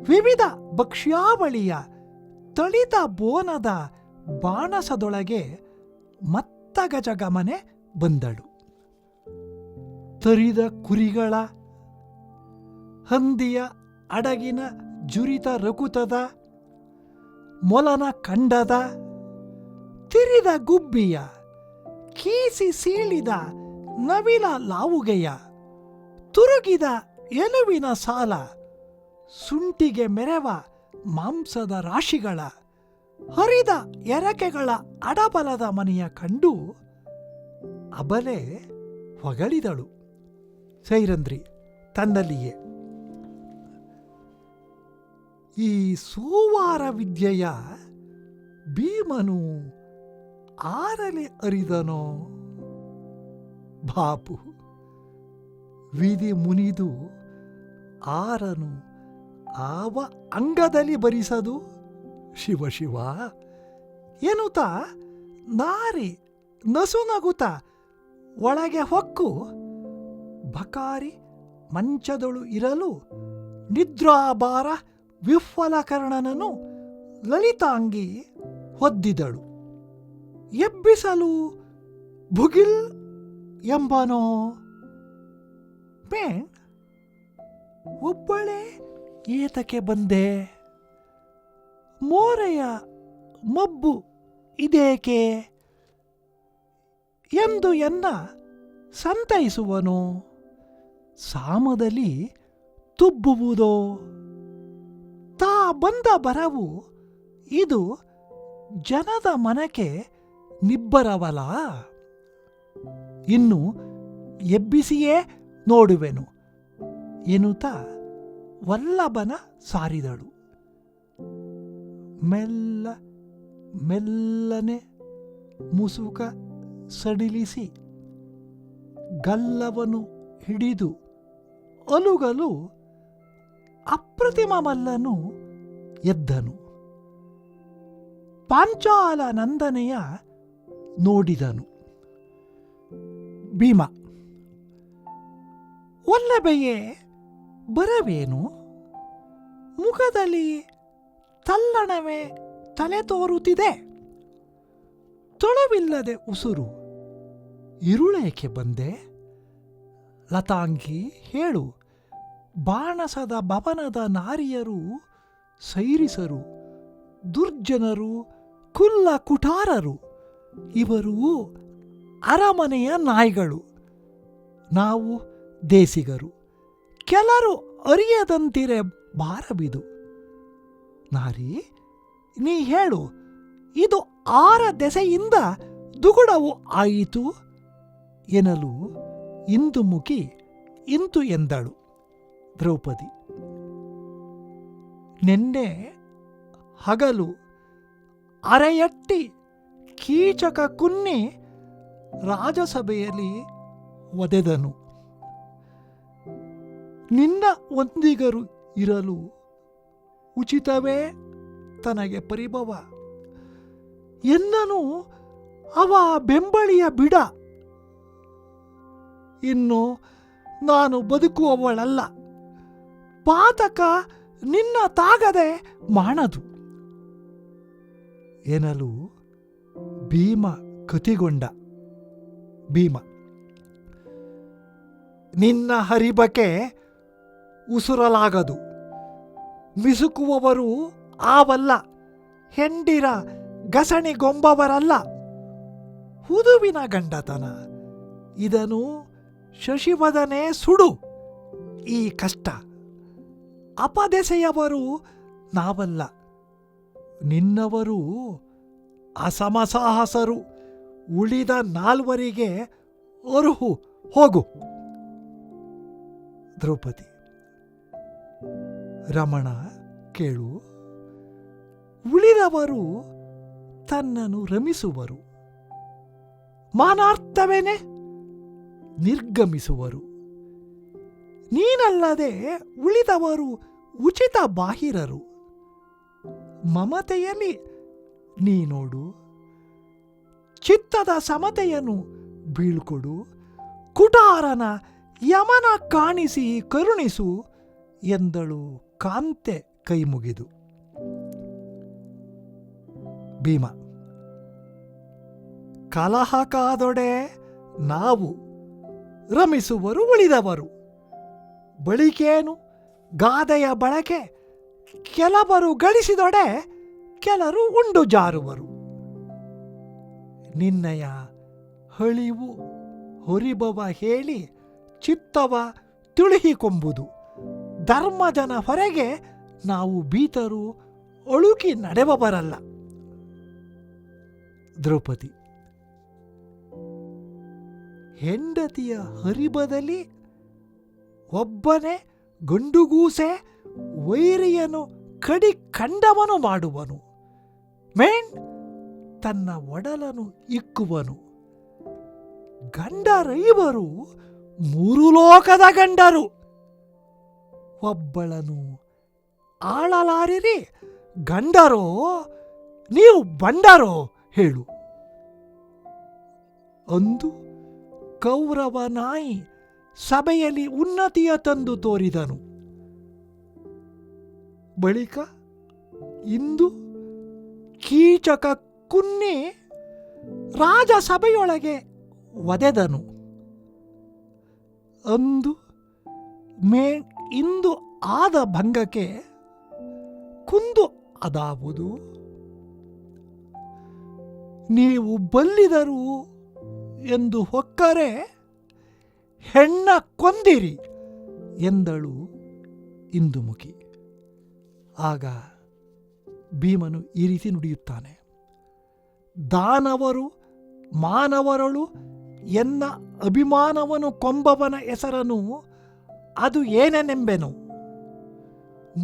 ವಿವಿಧ ಭಕ್ಷ್ಯಾವಳಿಯ ತಳಿದ ಬೋನದ ಬಾಣಸದೊಳಗೆ ಮತ್ತಗಜಗಮನೆ ಬಂದಳು. ತರಿದ ಕುರಿಗಳ ಹಂದಿಯ ಅಡಗಿನ ಜುರಿತ ರಕುತದ ಮೊಲನ ಕಂಡದ ತಿರಿದ ಗುಬ್ಬಿಯ ಕೀಸಿ ಸೀಳಿದ ನವಿಲ ಲಾವುಗೆಯ ತುರುಗಿದ ಎಲುವಿನ ಸಾಲ ಸುಂಟಿಗೆ ಮೆರೆವ ಮಾಂಸದ ರಾಶಿಗಳ ಹರಿದ ಎರಕೆಗಳ ಅಡಬಲದ ಮನೆಯ ಕಂಡು ಅಬಲೆ ಹೊಗಳಿದಳು. ಸೈರಂಧ್ರಿ ತನ್ನಲ್ಲಿಯೇ, ಈ ಸೋವಾರ ವಿದ್ಯೆಯ ಭೀಮನು ಆರಲೆ ಅರಿದನೋ ಬಾಪು, ವಿಧಿ ಮುನಿದು ಆರನು ಆವ ಅಂಗದಲ್ಲಿ ಬರಿಸದು ಶಿವ ಶಿವ ಎನ್ನುತ್ತ ನಾರಿ ನಸುನಗುತ ಒಳಗೆ ಹೊಕ್ಕು ಬಕಾರಿ ಮಂಚದೊಳು ಇರಲು ನಿದ್ರಾಭಾರ ವಿಫ್ವಲಕರ್ಣನನು ಲಲಿತಾಂಗಿ ಹೊದ್ದಿದಳು. ಎಬ್ಬಿಸಲು ಭುಗಿಲ್ ಎಂಬನೋ ಪೇಣ್, ಒಬ್ಬಳೇ ಏತಕ್ಕೆ ಬಂದೆ, ಮೋರೆಯ ಮಬ್ಬು ಇದೇಕೆ ಎಂದು ಎನ್ನ ಸಂತೈಸುವನೋ, ಸಾಮದಲ್ಲಿ ತುಬ್ಬುವುದೋ, ತಾ ಬಂದ ಬರವು ಇದು ಜನದ ಮನಕ್ಕೆ ನಿಬ್ಬರವಲ, ಇನ್ನು ಎಬ್ಬಿಸಿಯೇ ನೋಡುವೆನು ಎನ್ನುತ್ತಾ ವಲ್ಲಭನ ಸಾರಿದಳು. ಮೆಲ್ಲ ಮೆಲ್ಲನೆ ಮುಸುಕ ಸಡಿಲಿಸಿ ಗಲ್ಲವನು ಹಿಡಿದು ಅಲುಗಲು ಅಪ್ರತಿಮ ಮಲ್ಲನು ಎದ್ದನು. ಪಾಂಚಾಲ ನಂದನೆಯ ನೋಡಿದನು. ಭೀಮ, ವಲ್ಲಭೆಯೇ ಬರವೇನು, ಮುಖದಲ್ಲಿ ತಲ್ಲಣವೇ ತಲೆ ತೋರುತ್ತಿದೆ. ತೊಳವಿಲ್ಲದೆ ಉಸುರು. ಇರುಳೇಕೆ ಬಂದೆ? ಲತಾಂಗಿ ಹೇಳು. ಬಾಣಸದ ಭವನದ ನಾರಿಯರು ಸೈರಿಸರು, ದುರ್ಜನರು, ಕುಲ್ಲ ಕುಟಾರರು. ಇವರು ಅರಮನೆಯ ನಾಯಿಗಳು, ನಾವು ದೇಸಿಗರು. ಕೆಲರು ಅರಿಯದಂತಿರೆ ಭಾರವಿದು. ನಾರಿ, ನೀ ಹೇಳು, ಇದು ಆರ ದೆಸೆಯಿಂದ ದುಗುಡವು ಆಯಿತು ಎನ್ನಲು ಇಂದುಮುಖಿ ಇಂತು ಎಂದಳು. ದ್ರೌಪದಿ, ನೆನ್ನೆ ಹಗಲು ಅರೆಯಟ್ಟಿ ಕೀಚಕ ಕುನ್ನಿ ರಾಜಸಭೆಯಲ್ಲಿ ಒದೆದನು. ನಿನ್ನ ಒಂದಿಗರು ಇರಲು ಉಚಿತವೇ ತನಗೆ ಪರಿಭವ. ಎನ್ನನು ಅವ ಬೆಂಬಳಿಯ ಬಿಡ. ಇನ್ನು ನಾನು ಬದುಕುವವಳಲ್ಲ. ಪಾತಕ ನಿನ್ನ ತಾಗದೆ ಮಾಡದು ಎನ್ನಲು ಭೀಮ ಕತಿಗೊಂಡ. ಭೀಮ, ನಿನ್ನ ಹರಿಬಕೆ ಉಸುರಲಾಗದು. ಮಿಸುಕುವವರು ಆವಲ್ಲ. ಹೆಂಡಿರ ಗಸಣಿಗೊಂಬವರಲ್ಲ. ಹುದುವಿನ ಗಂಡತನ ಇದನು ಶಶಿವದನೆ ಸುಡು. ಈ ಕಷ್ಟ ಅಪದೆಸೆಯವರು ನಾವಲ್ಲ. ನಿನ್ನವರು ಅಸಮಸಾಹಸರು. ಉಳಿದ ನಾಲ್ವರಿಗೆ ಅರುಹು ಹೋಗು. ದ್ರೌಪದಿ, ರಮಣ ಕೇಳು. ಉಳಿದವರು ತನ್ನನ್ನು ರಮಿಸುವರು. ಮಾನಾರ್ಥವೇನೆ ನಿರ್ಗಮಿಸುವರು. ನೀನಲ್ಲದೆ ಉಳಿದವರು ಉಚಿತ ಬಾಹಿರರು. ಮಮತೆಯಲ್ಲಿ ನೀನೋಡು. ಚಿತ್ತದ ಸಮತೆಯನ್ನು ಬೀಳ್ಕೊಡು. ಕುಟಾರನ ಯಮನ ಕಾಣಿಸಿ ಕರುಣಿಸು ಎಂದಳು ಕಾಂತೆ ಕೈಮುಗಿದು. ಭೀಮ, ಕಲಹ ಕಾದೊಡೆ ನಾವು, ರಮಿಸುವರು ಉಳಿದವರು. ಬಳಿಕೇನು ಗಾದೆಯ ಬಳಕೆ. ಕೆಲವರು ಗಳಿಸಿದೊಡೆ ಕೆಲರು ಉಂಡು ಜಾರುವರು. ನಿನ್ನಯ ಹಳಿವು ಹೊರಿಬವ ಹೇಳಿ ಚಿತ್ತವ ತುಳಿಹಿಕೊಂಬುದು. ಧರ್ಮಜನ ಹೊರಗೆ ನಾವು ಬೀತರು ಅಳುಕಿ ನಡೆವಬರಲ್ಲ. ದ್ರೌಪದಿ, ಹೆಂಡತಿಯ ಹರಿಬದಲ್ಲಿ ಒಬ್ಬನೇ ಗಂಡುಗೂಸೆ ವೈರಿಯನು ಕಡಿ ಕಂಡವನು ಮಾಡುವನು. ಮೇಣ್ ತನ್ನ ಒಡಲನು ಇಕ್ಕುವನು. ಗಂಡರೈವರು ಮೂರು ಲೋಕದ ಗಂಡರು. ಒಬ್ಬಳನು ಆಳಲಾರಿರಿ. ಗಂಡರೋ ನೀವು ಬಂಡರೋ ಹೇಳು. ಅಂದು ಕೌರವ ನಾಯಿ ಸಭೆಯಲ್ಲಿ ಉನ್ನತಿಯ ತಂದು ತೋರಿದನು. ಬಳಿಕ ಇಂದು ಕೀಚಕ ಕುನ್ನಿ ರಾಜಸಭೆಯೊಳಗೆ ಒದೆದನು. ಅಂದು ಇಂದು ಆದ ಭಂಗಕ್ಕೆ ಕುಂದು ಅದಾವುದು. ನೀವು ಬಲ್ಲಿದರು ಎಂದು ಹೊಕ್ಕರೆ ಹೆಣ್ಣ ಕೊಂದಿರಿ ಎಂದಳು ಇಂದುಮುಖಿ. ಆಗ ಭೀಮನು ಈ ರೀತಿ ನುಡಿಯುತ್ತಾನೆ. ದಾನವರು ಮಾನವರಳು ಎನ್ನ ಅಭಿಮಾನವನು ಕೊಂಬವನ ಹೆಸರನು ಅದು ಏನೆನೆಂಬೆನು.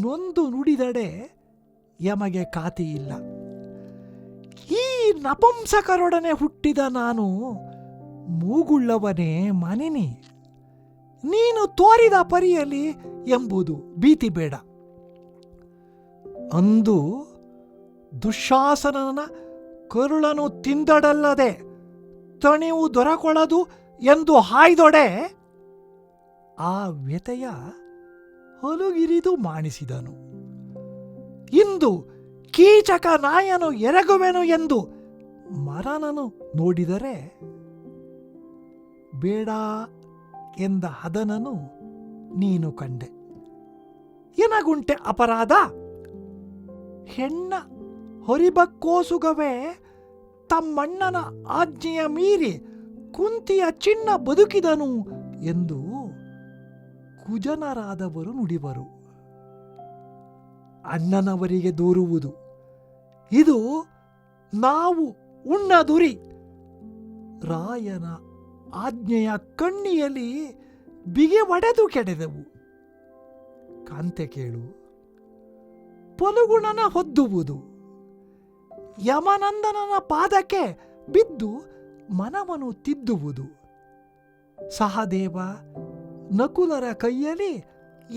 ನೊಂದು ನುಡಿದಡೆ ಯಮಗೆ ಖಾತಿಯಿಲ್ಲ. ಈ ನಪುಂಸಕರೊಡನೆ ಹುಟ್ಟಿದ ನಾನು ಮೂಗುಳ್ಳವನೇ ಮನಿನಿ. ನೀನು ತೋರಿದ ಪರಿಯಲ್ಲಿ ಎಂಬುದು ಭೀತಿ ಬೇಡ. ಅಂದು ದುಶ್ಯಾಸನನ ಕರುಳನು ತಿಂದಡಲ್ಲದೆ ತಣಿವು ದೊರಕೊಳದು ಎಂದು ಹಾಯ್ದೊಡೆ ಆ ವ್ಯತೆಯ ಹೊಲುಗಿರಿದು ಮಾಣಿಸಿದನು. ಇಂದು ಕೀಚಕ ನಾಯನು ಎರಗುವೆನು ಎಂದು ಮರನನು ನೋಡಿದರೆ ಬೇಡ ಎಂದ ಹದನನು ನೀನು ಕಂಡೆ. ಎನಗುಂಟೆ ಅಪರಾಧ? ಹೆಣ್ಣ ಹೊರಿಬಕ್ಕೋಸುಗವೇ ತಮ್ಮಣ್ಣನ ಆಜ್ಞೆಯ ಮೀರಿ ಕುಂತಿಯ ಚಿನ್ನ ಬದುಕಿದನು ಎಂದು ಕುಜನರಾದವರು ನುಡಿವರು. ಅಣ್ಣನವರಿಗೆ ದೂರುವುದು ಇದು ನಾವು ಉಣ್ಣದುರಿ. ರಾಯನ ಆಜ್ಞೆಯ ಕಣ್ಣಿಯಲ್ಲಿ ಬಿಗೆ ಒಡೆದು ಕೆಡೆದೆವು. ಕಾಂತೆ ಕೇಳು, ಪೊಲುಗುಣನ ಹೊದ್ದುವುದು. ಯಮನಂದನನ ಪಾದಕ್ಕೆ ಬಿದ್ದು ಮನವನ್ನು ತಿದ್ದುವುದು. ಸಹದೇವ ನಕುಲರ ಕೈಯಲ್ಲಿ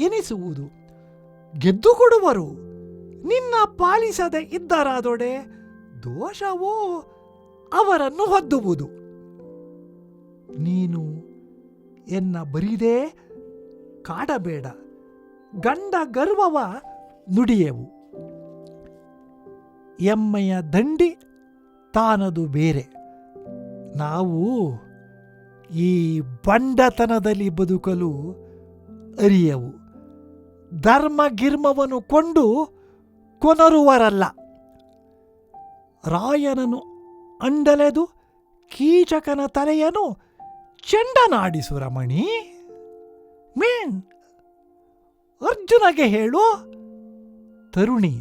ಎನಿಸುವುದು. ಗೆದ್ದು ಕೊಡುವರು. ನಿನ್ನ ಪಾಲಿಸದೆ ಇದ್ದರಾದೊಡೆ ದೋಷವೋ ಅವರನ್ನು ಹೊದ್ದುವುದು. ನೀನು ಎನ್ನ ಬರಿದೇ ಕಾಡಬೇಡ. ಗಂಡ ಗರ್ವವ ನುಡಿಯೆವು. ಎಮ್ಮೆಯ ದಂಡಿ ತಾನದು ಬೇರೆ. ನಾವು ಈ ಬಂಡತನದಲ್ಲಿ ಬದುಕಲು ಅರಿಯವು. ಧರ್ಮಗಿರ್ಮವನ್ನು ಕೊಂಡು ಕೊನರುವರಲ್ಲ. ರಾಯನನು ಅಂಡಲೆದು ಕೀಚಕನ ತಲೆಯನು ಚೆಂಡನಾಡಿಸು ರಮಣಿ. ಮೇಣ್ ಅರ್ಜುನಗೆ ಹೇಳು. ತರುಣಿ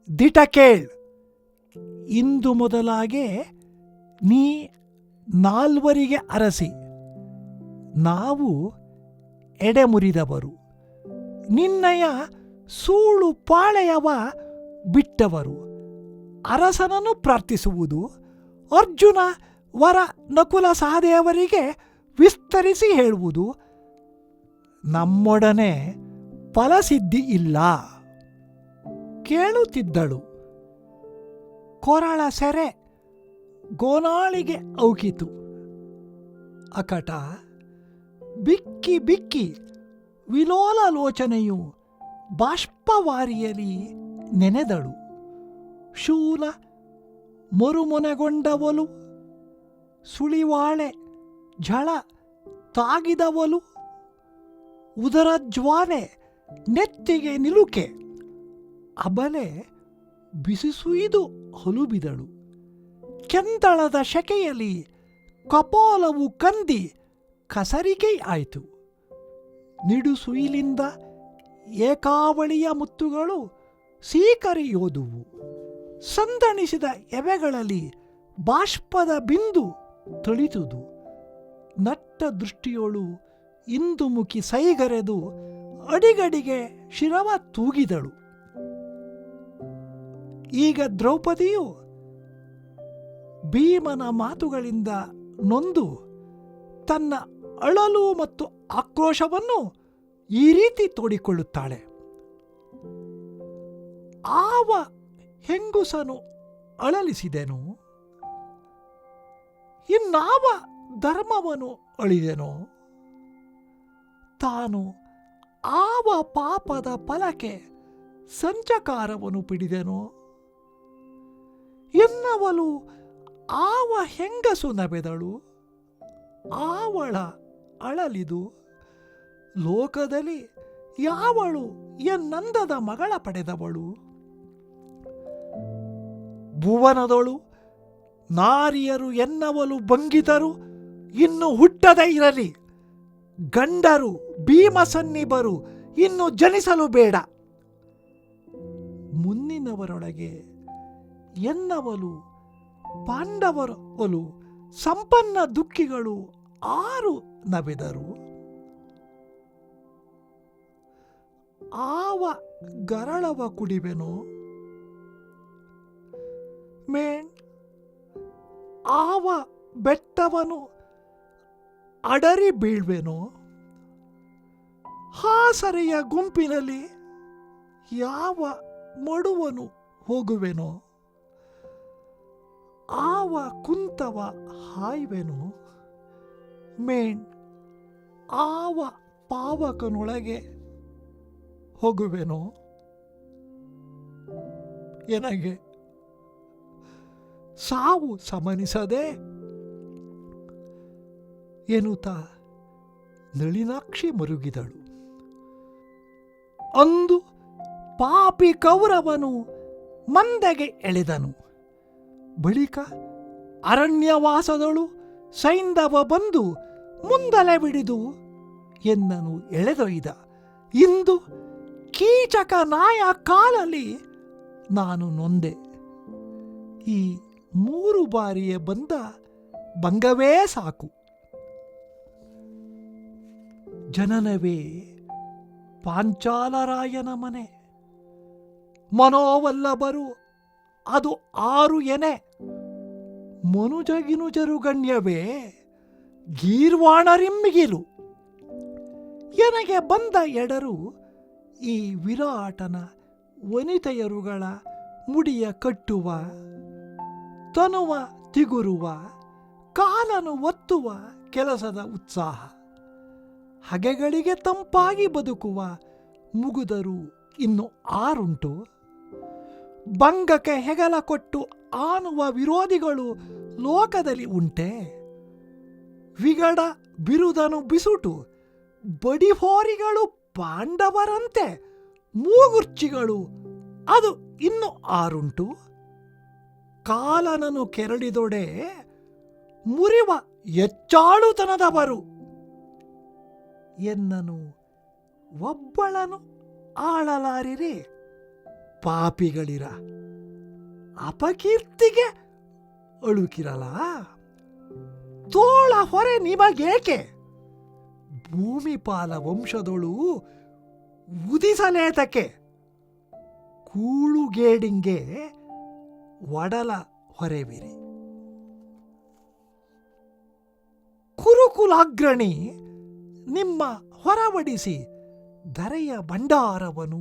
ದಿಟ ಕೇಳ್. ಇಂದು ಮೊದಲಾಗೆ ನೀ 4 ಅರಸಿ. ನಾವು ಎಡೆ ಮುರಿದವರು. ನಿನ್ನಯ ಸೂಳು ಪಾಳೆಯವ ಬಿಟ್ಟವರು. ಅರಸನನ್ನು ಪ್ರಾರ್ಥಿಸುವುದು. ಅರ್ಜುನ ವರ ನಕುಲ ಸಹದೇವರಿಗೆ ವಿಸ್ತರಿಸಿ ಹೇಳುವುದು. ನಮ್ಮೊಡನೆ ಫಲಸಿದ್ಧಿ ಇಲ್ಲ. ಕೇಳುತ್ತಿದ್ದಳು. ಕೊರಳ ಸೆರೆ ಗೋನಾಳಿಗೆ ಔಕಿತು. ಅಕಟ ಬಿಕ್ಕಿ ಬಿಕ್ಕಿ ವಿಲೋಲಲೋಚನೆಯು ಬಾಷ್ಪವಾರಿಯಲಿ ನೆನೆದಳು. ಶೂಲ ಮರುಮೊನೆಗೊಂಡವಲು, ಸುಳಿವಾಳೆ ಝಳ ತಾಗಿದವಲು, ಉದರಜ್ವಾಲೆ ನೆತ್ತಿಗೆ ನಿಲುಕೆ. ಅಬಲೆ ಬಿಸಿಸುಯಿದು ಹೊಲುಬಿದಳು. ಕೆಂದಳದ ಶೆಕೆಯಲ್ಲಿ ಕಪೋಲವು ಕಂದಿ ಕಸರಿಕೆ ಆಯಿತು. ನಿಡುಸುಯಿಲಿಂದ ಏಕಾವಳಿಯ ಮುತ್ತುಗಳು ಸೀಕರಿಯೋದುವು. ಸಂದಣಿಸಿದ ಎವೆಗಳಲ್ಲಿ ಬಾಷ್ಪದ ಬಿಂದು ತಳಿದುದು. ನಟ್ಟ ದೃಷ್ಟಿಯೋಳು ಇಂದು ಮುಖಿ ಸೈಗರೆದು ಅಡಿಗಡಿಗೆ ಶಿರವ ತೂಗಿದಳು. ಈಗ ದ್ರೌಪದಿಯು ಭೀಮನ ಮಾತುಗಳಿಂದ ನೊಂದು ತನ್ನ ಅಳಲು ಮತ್ತು ಆಕ್ರೋಶವನ್ನು ಈ ರೀತಿ ತೋಡಿಕೊಳ್ಳುತ್ತಾಳೆ. ಆವ ಹೆಂಗುಸನು ಅಳಲಿಸಿದೆನು, ಇನ್ನಾವ ಧರ್ಮವನ್ನು ಅಳಿದೆನೋ. ತಾನು ಆವ ಪಾಪದ ಫಲಕ್ಕೆ ಸಂಚಕಾರವನ್ನು ಪಿಡಿದೆನೋ. ಎನ್ನವಲು ಆವ ಹೆಂಗಸು ನವೆದಳು. ಆವಳ ಅಳಲಿದು. ಲೋಕದಲ್ಲಿ ಯಾವಳು ಎನ್ನಂದದ ಮಗಳ ಪಡೆದವಳು. ಭುವನದೊಳು ನಾರಿಯರು ಎನ್ನವಲು ಬಂಗಿತರು ಇನ್ನು ಹುಟ್ಟದೇ ಇರಲಿ. ಗಂಡರು ಭೀಮಸನ್ನಿಬರು ಇನ್ನು ಜನಿಸಲು ಬೇಡ. ಮುನ್ನಿನವರೊಳಗೆ ಎನ್ನವಲು ಪಾಂಡವರೊಲು ಸಂಪನ್ನ ದುಃಖಿಗಳು 6 ನವೆದರು. ಆವ ಗರಳವ ಕುಡಿವೆನೋ. ಮೇಣ್ ಆವ ಬೆಟ್ಟವನು ಅಡರಿ ಬೀಳ್ವೆನೋ. ಹಾಸರೆಯ ಗುಂಪಿನಲ್ಲಿ ಯಾವ ಮಡುವನು ಹೋಗುವೆನೋ. ಆವ ಕುಂತವ ಹಾಯ್ವೆನೋ. ಮೇಣ್ ಆವ ಪಾವಕನೊಳಗೆ ಹೋಗುವೆನೋ. ಎನಗೆ ಸಾವು ಸಮನಿಸದೆ ಎನ್ನುತ್ತಾ ನಳಿನಾಕ್ಷಿ ಮರುಗಿದಳು. ಅಂದು ಪಾಪಿ ಕೌರವನು ಮಂದೆಗೆ ಎಳೆದನು. ಬಳಿಕ ಅರಣ್ಯವಾಸದಳು ಸೈಂಧವ ಬಂದು ಮುಂದಲೆ ಬಿಡಿದು ಎನ್ನನು ಎಳೆದೊಯ್ದ. ಇಂದು ಕೀಚಕ ನಾಯ ಕಾಲಲ್ಲಿ ನಾನು ನೊಂದೆ. ಈ 3 ಬಾರಿಯ ಬಂದ ಭಂಗವೇ ಸಾಕು. ಜನನವೇ ಪಾಂಚಾಲರಾಯನ ಮನೆ, ಮನೋವಲ್ಲಭರು ಅದು 6 ಎನೆ. ಮನುಜಗಿನುಜರು ಗಣ್ಯವೇ ಗೀರ್ವಾಣರಿಮ್ಮಿಗಿಲು. ಎನಗೆ ಬಂದ ಎಡರು ಈ ವಿರಾಟನ ವನಿತೆಯರುಗಳ ಮುಡಿಯ ಕಟ್ಟುವ, ತನುವ ತಿಗುರುವ, ಕಾಲನು ಒತ್ತುವ ಕೆಲಸದ ಉತ್ಸಾಹ. ಹಗೆಗಳಿಗೆ ತಂಪಾಗಿ ಬದುಕುವ ಮುಗುದರು ಇನ್ನು 6 ಉಂಟು. ಭಂಗಕ್ಕೆ ಹೆಗಲ ಕೊಟ್ಟು ಆನುವ ವಿರೋಧಿಗಳು ಲೋಕದಲ್ಲಿ ಉಂಟೆ. ವಿಗಡ ಬಿರುದನು ಬಿಸುಟು ಬಡಿಹೋರಿಗಳು ಪಾಂಡವರಂತೆ ಮೂಗುರ್ಚಿಗಳು ಅದು ಇನ್ನು 6 ಉಂಟು. ಕಾಲನನು ಕೆರಳಿದೊಡೆ ಮುರಿವ ಎಚ್ಚಾಳುತನದವರು ಎನ್ನನು ಒಬ್ಬಳನು ಆಳಲಾರಿರಿ ಪಾಪಿಗಳಿರ. ಅಪಕೀರ್ತಿಗೆ ಅಳುಕಿರಲ ತೋಳ ಹೊರೆ ನಿಮಗೇಕೆ? ಭೂಮಿಪಾಲ ವಂಶದೊಳು ಉದಿಸಲೇತಕ್ಕೆ ಕೂಳುಗೇಡಿಂಗೆ ಒಡಲ ಹೊರೆವಿರಿ. ಕುರುಕುಲಾಗ್ರಣಿ ನಿಮ್ಮ ಹೊರವಡಿಸಿ ಧರೆಯ ಭಂಡಾರವನು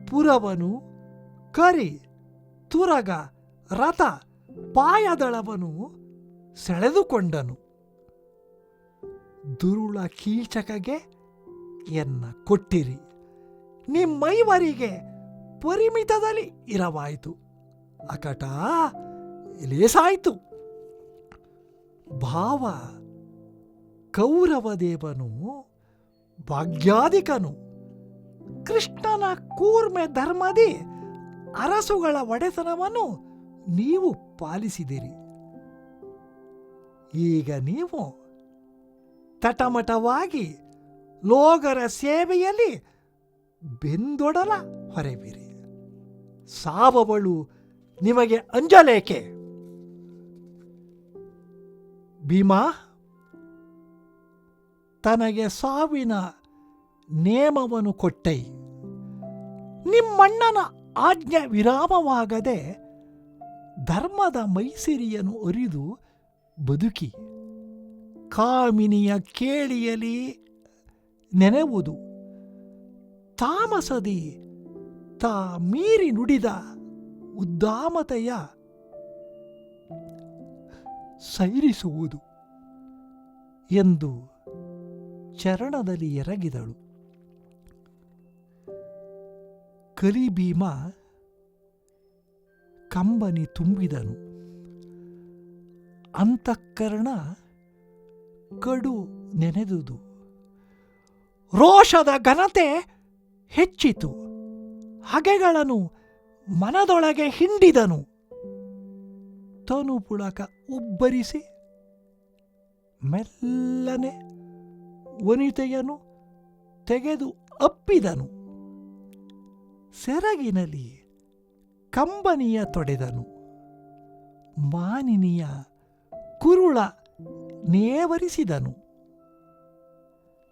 ಪುರವನು ಕರಿ ತುರಗ ರಥ ಪಾಯದಳವನು ಸೆಳೆದುಕೊಂಡನು. ದುರುಳ ಕೀಚಕಗೆ ಎನ್ನ ಕೊಟ್ಟಿರಿ. ನಿಮ್ಮೈವರಿಗೆ ಪರಿಮಿತದಲ್ಲಿ ಇರವಾಯಿತು. ಅಕಟ ಲೇಸಾಯಿತು. ಭಾವ ಕೌರವದೇವನು ಭಾಗ್ಯಾಧಿಕನು. ಕೃಷ್ಣನ ಕೂರ್ಮೆ ಧರ್ಮದಿ ಅರಸುಗಳ ಒಡೆತನವನ್ನು ನೀವು ಪಾಲಿಸಿದಿರಿ. ಈಗ ನೀವು ತಟಮಟವಾಗಿ ಲೋಗರ ಸೇವೆಯಲ್ಲಿ ಬೆಂದೊಡಲ ಹೊರೆವಿರಿ. ಸಾವವಳು ನಿಮಗೆ ಅಂಜಲೇಕೆ? ಭೀಮಾ ತನಗೆ ಸಾವಿನ ನೇಮವನ್ನು ಕೊಟ್ಟೈ. ನಿಮ್ಮಣ್ಣನ ಆಜ್ಞೆ ವಿರಾಮವಾಗದೆ ಧರ್ಮದ ಮೈಸಿರಿಯನ್ನು ಒರಿದು ಬದುಕಿ ಕಾಮಿನಿಯ ಕೇಳಿಯಲಿ ನೆನೆವುದು. ತಾಮಸದಿ ತಾ ಮೀರಿ ನುಡಿದ ಉದ್ದಾಮತೆಯ ಸೈರಿಸುವುದು ಎಂದು ಚರಣದಲ್ಲಿ ಎರಗಿದಳು. ಕಲಿಭೀಮ ಕಂಬನಿ ತುಂಬಿದನು. ಅಂತಃಕರಣ ಕಡು ನೆನೆದುದು. ರೋಷದ ಘನತೆ ಹೆಚ್ಚಿತು. ಹಗೆಗಳನ್ನು ಮನದೊಳಗೆ ಹಿಂಡಿದನು. ತನು ಪುಳಕ ಉಬ್ಬರಿಸಿ ಮೆಲ್ಲನೆ ವನಿತೆಯನ್ನು ತೆಗೆದು ಅಪ್ಪಿದನು. ಸೆರಗಿನಲ್ಲಿ ಕಂಬನಿಯ ತೊಡೆದನು. ಮಾನಿನಿಯ ಕುರುಳ ನೇವರಿಸಿದನು.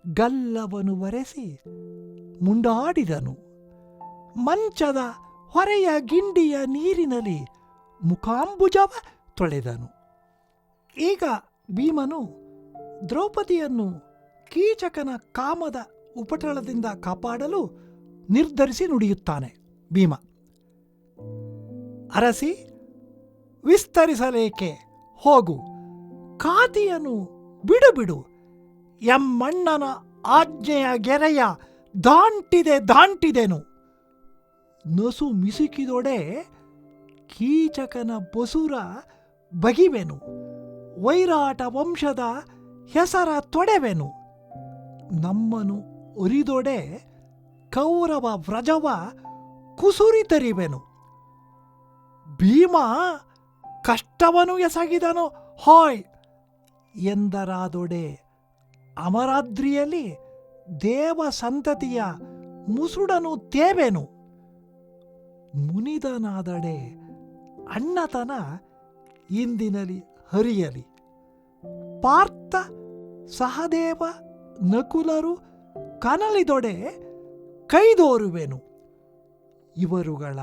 ಗಲ್ಲವನು ಒರೆಸಿ ಮುಂಡಾಡಿದನು. ಮಂಚದ ಹೊರೆಯ ಗಿಂಡಿಯ ನೀರಿನಲ್ಲಿ ಮುಖಾಂಬುಜವ ತೊಳೆದನು. ಈಗ ಭೀಮನು ದ್ರೌಪದಿಯನ್ನು ಕೀಚಕನ ಕಾಮದ ಉಪಟಳದಿಂದ ಕಾಪಾಡಲು ನಿರ್ಧರಿಸಿ ನುಡಿಯುತ್ತಾನೆ. ಭೀಮ: ಅರಸಿ, ವಿಸ್ತರಿಸಲೇಕೆ? ಹೋಗು, ಖಾತಿಯನ್ನು ಬಿಡು ಬಿಡು. ಎಮ್ಮಣ್ಣನ ಆಜ್ಞೆಯ ಗೆರೆಯ ದಾಂಟಿದೆನು. ನಸು ಮಿಸುಕಿದೊಡೆ ಕೀಚಕನ ಬಸುರ ಬಗಿವೆನು, ವೈರಾಟ ವಂಶದ ಹೆಸರ ತೊಡೆವೆನು. ನಮ್ಮನು ಒರಿದೊಡೆ ಕೌರವ ವ್ರಜವ ಕುಸುರಿ ತರಿವೆನು. ಭೀಮ ಕಷ್ಟವನು ಎಸಗಿದನು ಹಾಯ್ ಎಂದರಾದೊಡೆ ಅಮರಾದ್ರಿಯಲ್ಲಿ ದೇವ ಸಂತತಿಯ ಮುಸುಡನು ತೇವೆನು. ಮುನಿದನಾದಡೆ ಅಣ್ಣತನ ಇಂದಿನಲಿ ಹರಿಯಲಿ. ಪಾರ್ಥ ಸಹದೇವ ನಕುಲರು ಕನಲಿದೊಡೆ ಕೈದೋರುವೆನು. ಇವರುಗಳ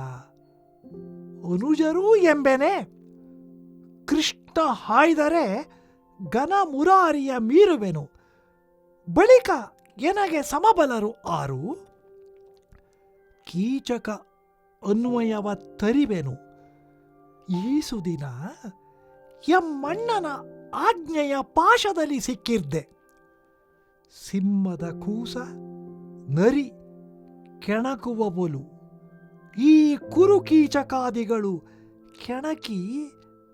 ಅನುಜರೂ ಎಂಬೆನೆ. ಕೃಷ್ಣ ಹಾಯ್ದರೆ ಘನ ಮುರಾರಿಯ ಮೀರುವೆನು. ಬಳಿಕ ಎನಗೆ ಸಮಬಲರು ಆರು. ಕೀಚಕ ಅನ್ವಯವ ತರಿವೆನು. ಈ ಸುದಿನ ಎಮ್ಮಣ್ಣನ ಆಜ್ಞೆಯ ಪಾಶದಲ್ಲಿ ಸಿಕ್ಕಿರ್ದೆ. ಸಿಂಹದ ಕೂಸ ನರಿ ಕೆಣಕುವವೊಲು. ಈ ಕುರುಕೀಚಕಾದಿಗಳು ಕೆಣಕಿ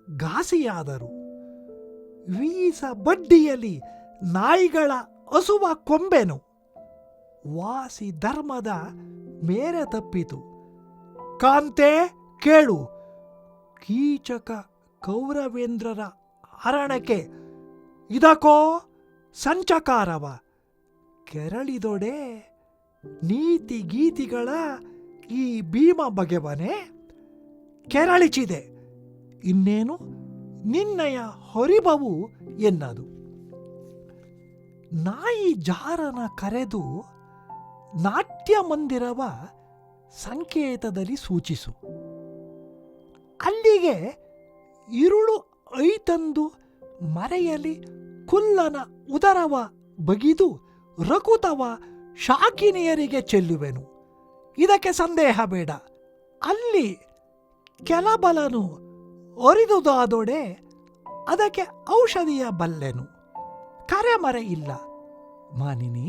ಘಾಸಿಯಾದರು. ವೀಸ ಬಡ್ಡಿಯಲ್ಲಿ ನಾಯಿಗಳ ಹಸುವ ಕೊಂಬೆನು. ವಾಸಿ ಧರ್ಮದ ಮೇರೆ ತಪ್ಪಿತು. ಕಾಂತೆ ಕೇಳು, ಕೀಚಕ ಕೌರವೇಂದ್ರರ ಹರಣಕ್ಕೆ ಇದಕ್ಕೋ ಸಂಚಕಾರವ. ಕೆರಳಿದೊಡೆ ನೀತಿ ಗೀತಿಗಳ ಈ ಭೀಮ ಬಗೆವನೆ. ಕೆರಳಿಚಿದೆ, ಇನ್ನೇನು ನಿನ್ನಯ ಹೊರಿಬವು ಎನ್ನದು. ನಾಯಿ ಜಾರನ ಕರೆದು ನಾಟ್ಯ ಮಂದಿರವ ಸಂಕೇತದಲ್ಲಿ ಸೂಚಿಸು. ಅಲ್ಲಿಗೆ ಇರುಳು ಐತಂದು ಮರೆಯಲಿ ಕುಲ್ಲನ ಉದರವ ಬಗಿದು ರಕುತವ ಶಾಕಿನಿಯರಿಗೆ ಚೆಲ್ಲುವೆನು. ಇದಕ್ಕೆ ಸಂದೇಹ ಬೇಡ. ಅಲ್ಲಿ ಕೆಲಬಲನು ಒರಿದುದಾದೊಡೆ ಅದಕ್ಕೆ ಔಷಧಿಯ ಬಲ್ಲೆನು. ಕರೆಮರೆ ಇಲ್ಲ. ಮಾನಿನಿ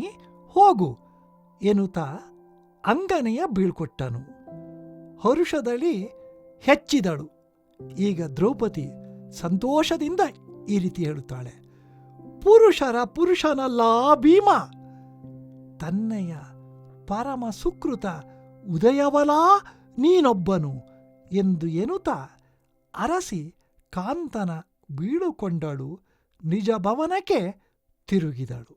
ಹೋಗು ಎನ್ನುತ್ತಾ ಅಂಗನೆಯ ಬೀಳ್ಕೊಟ್ಟನು. ಹರುಷದಲ್ಲಿ ಹೆಚ್ಚಿದಳು. ಈಗ ದ್ರೌಪದಿ ಸಂತೋಷದಿಂದ ಈ ರೀತಿ ಹೇಳುತ್ತಾಳೆ: ಪುರುಷರ ಪುರುಷನಲ್ಲ ಭೀಮ, ತನ್ನಯ ಪರಮ ಸುಕೃತ ಉದಯವಲಾ ನೀನೊಬ್ಬನು ಎಂದು ಎನ್ನುತ್ತಾ ಅರಸಿ ಕಾಂತನ ಬೀಳುಕೊಂಡಳು. ನಿಜ ಭವನಕ್ಕೆ ತಿರುಗಿದಳು.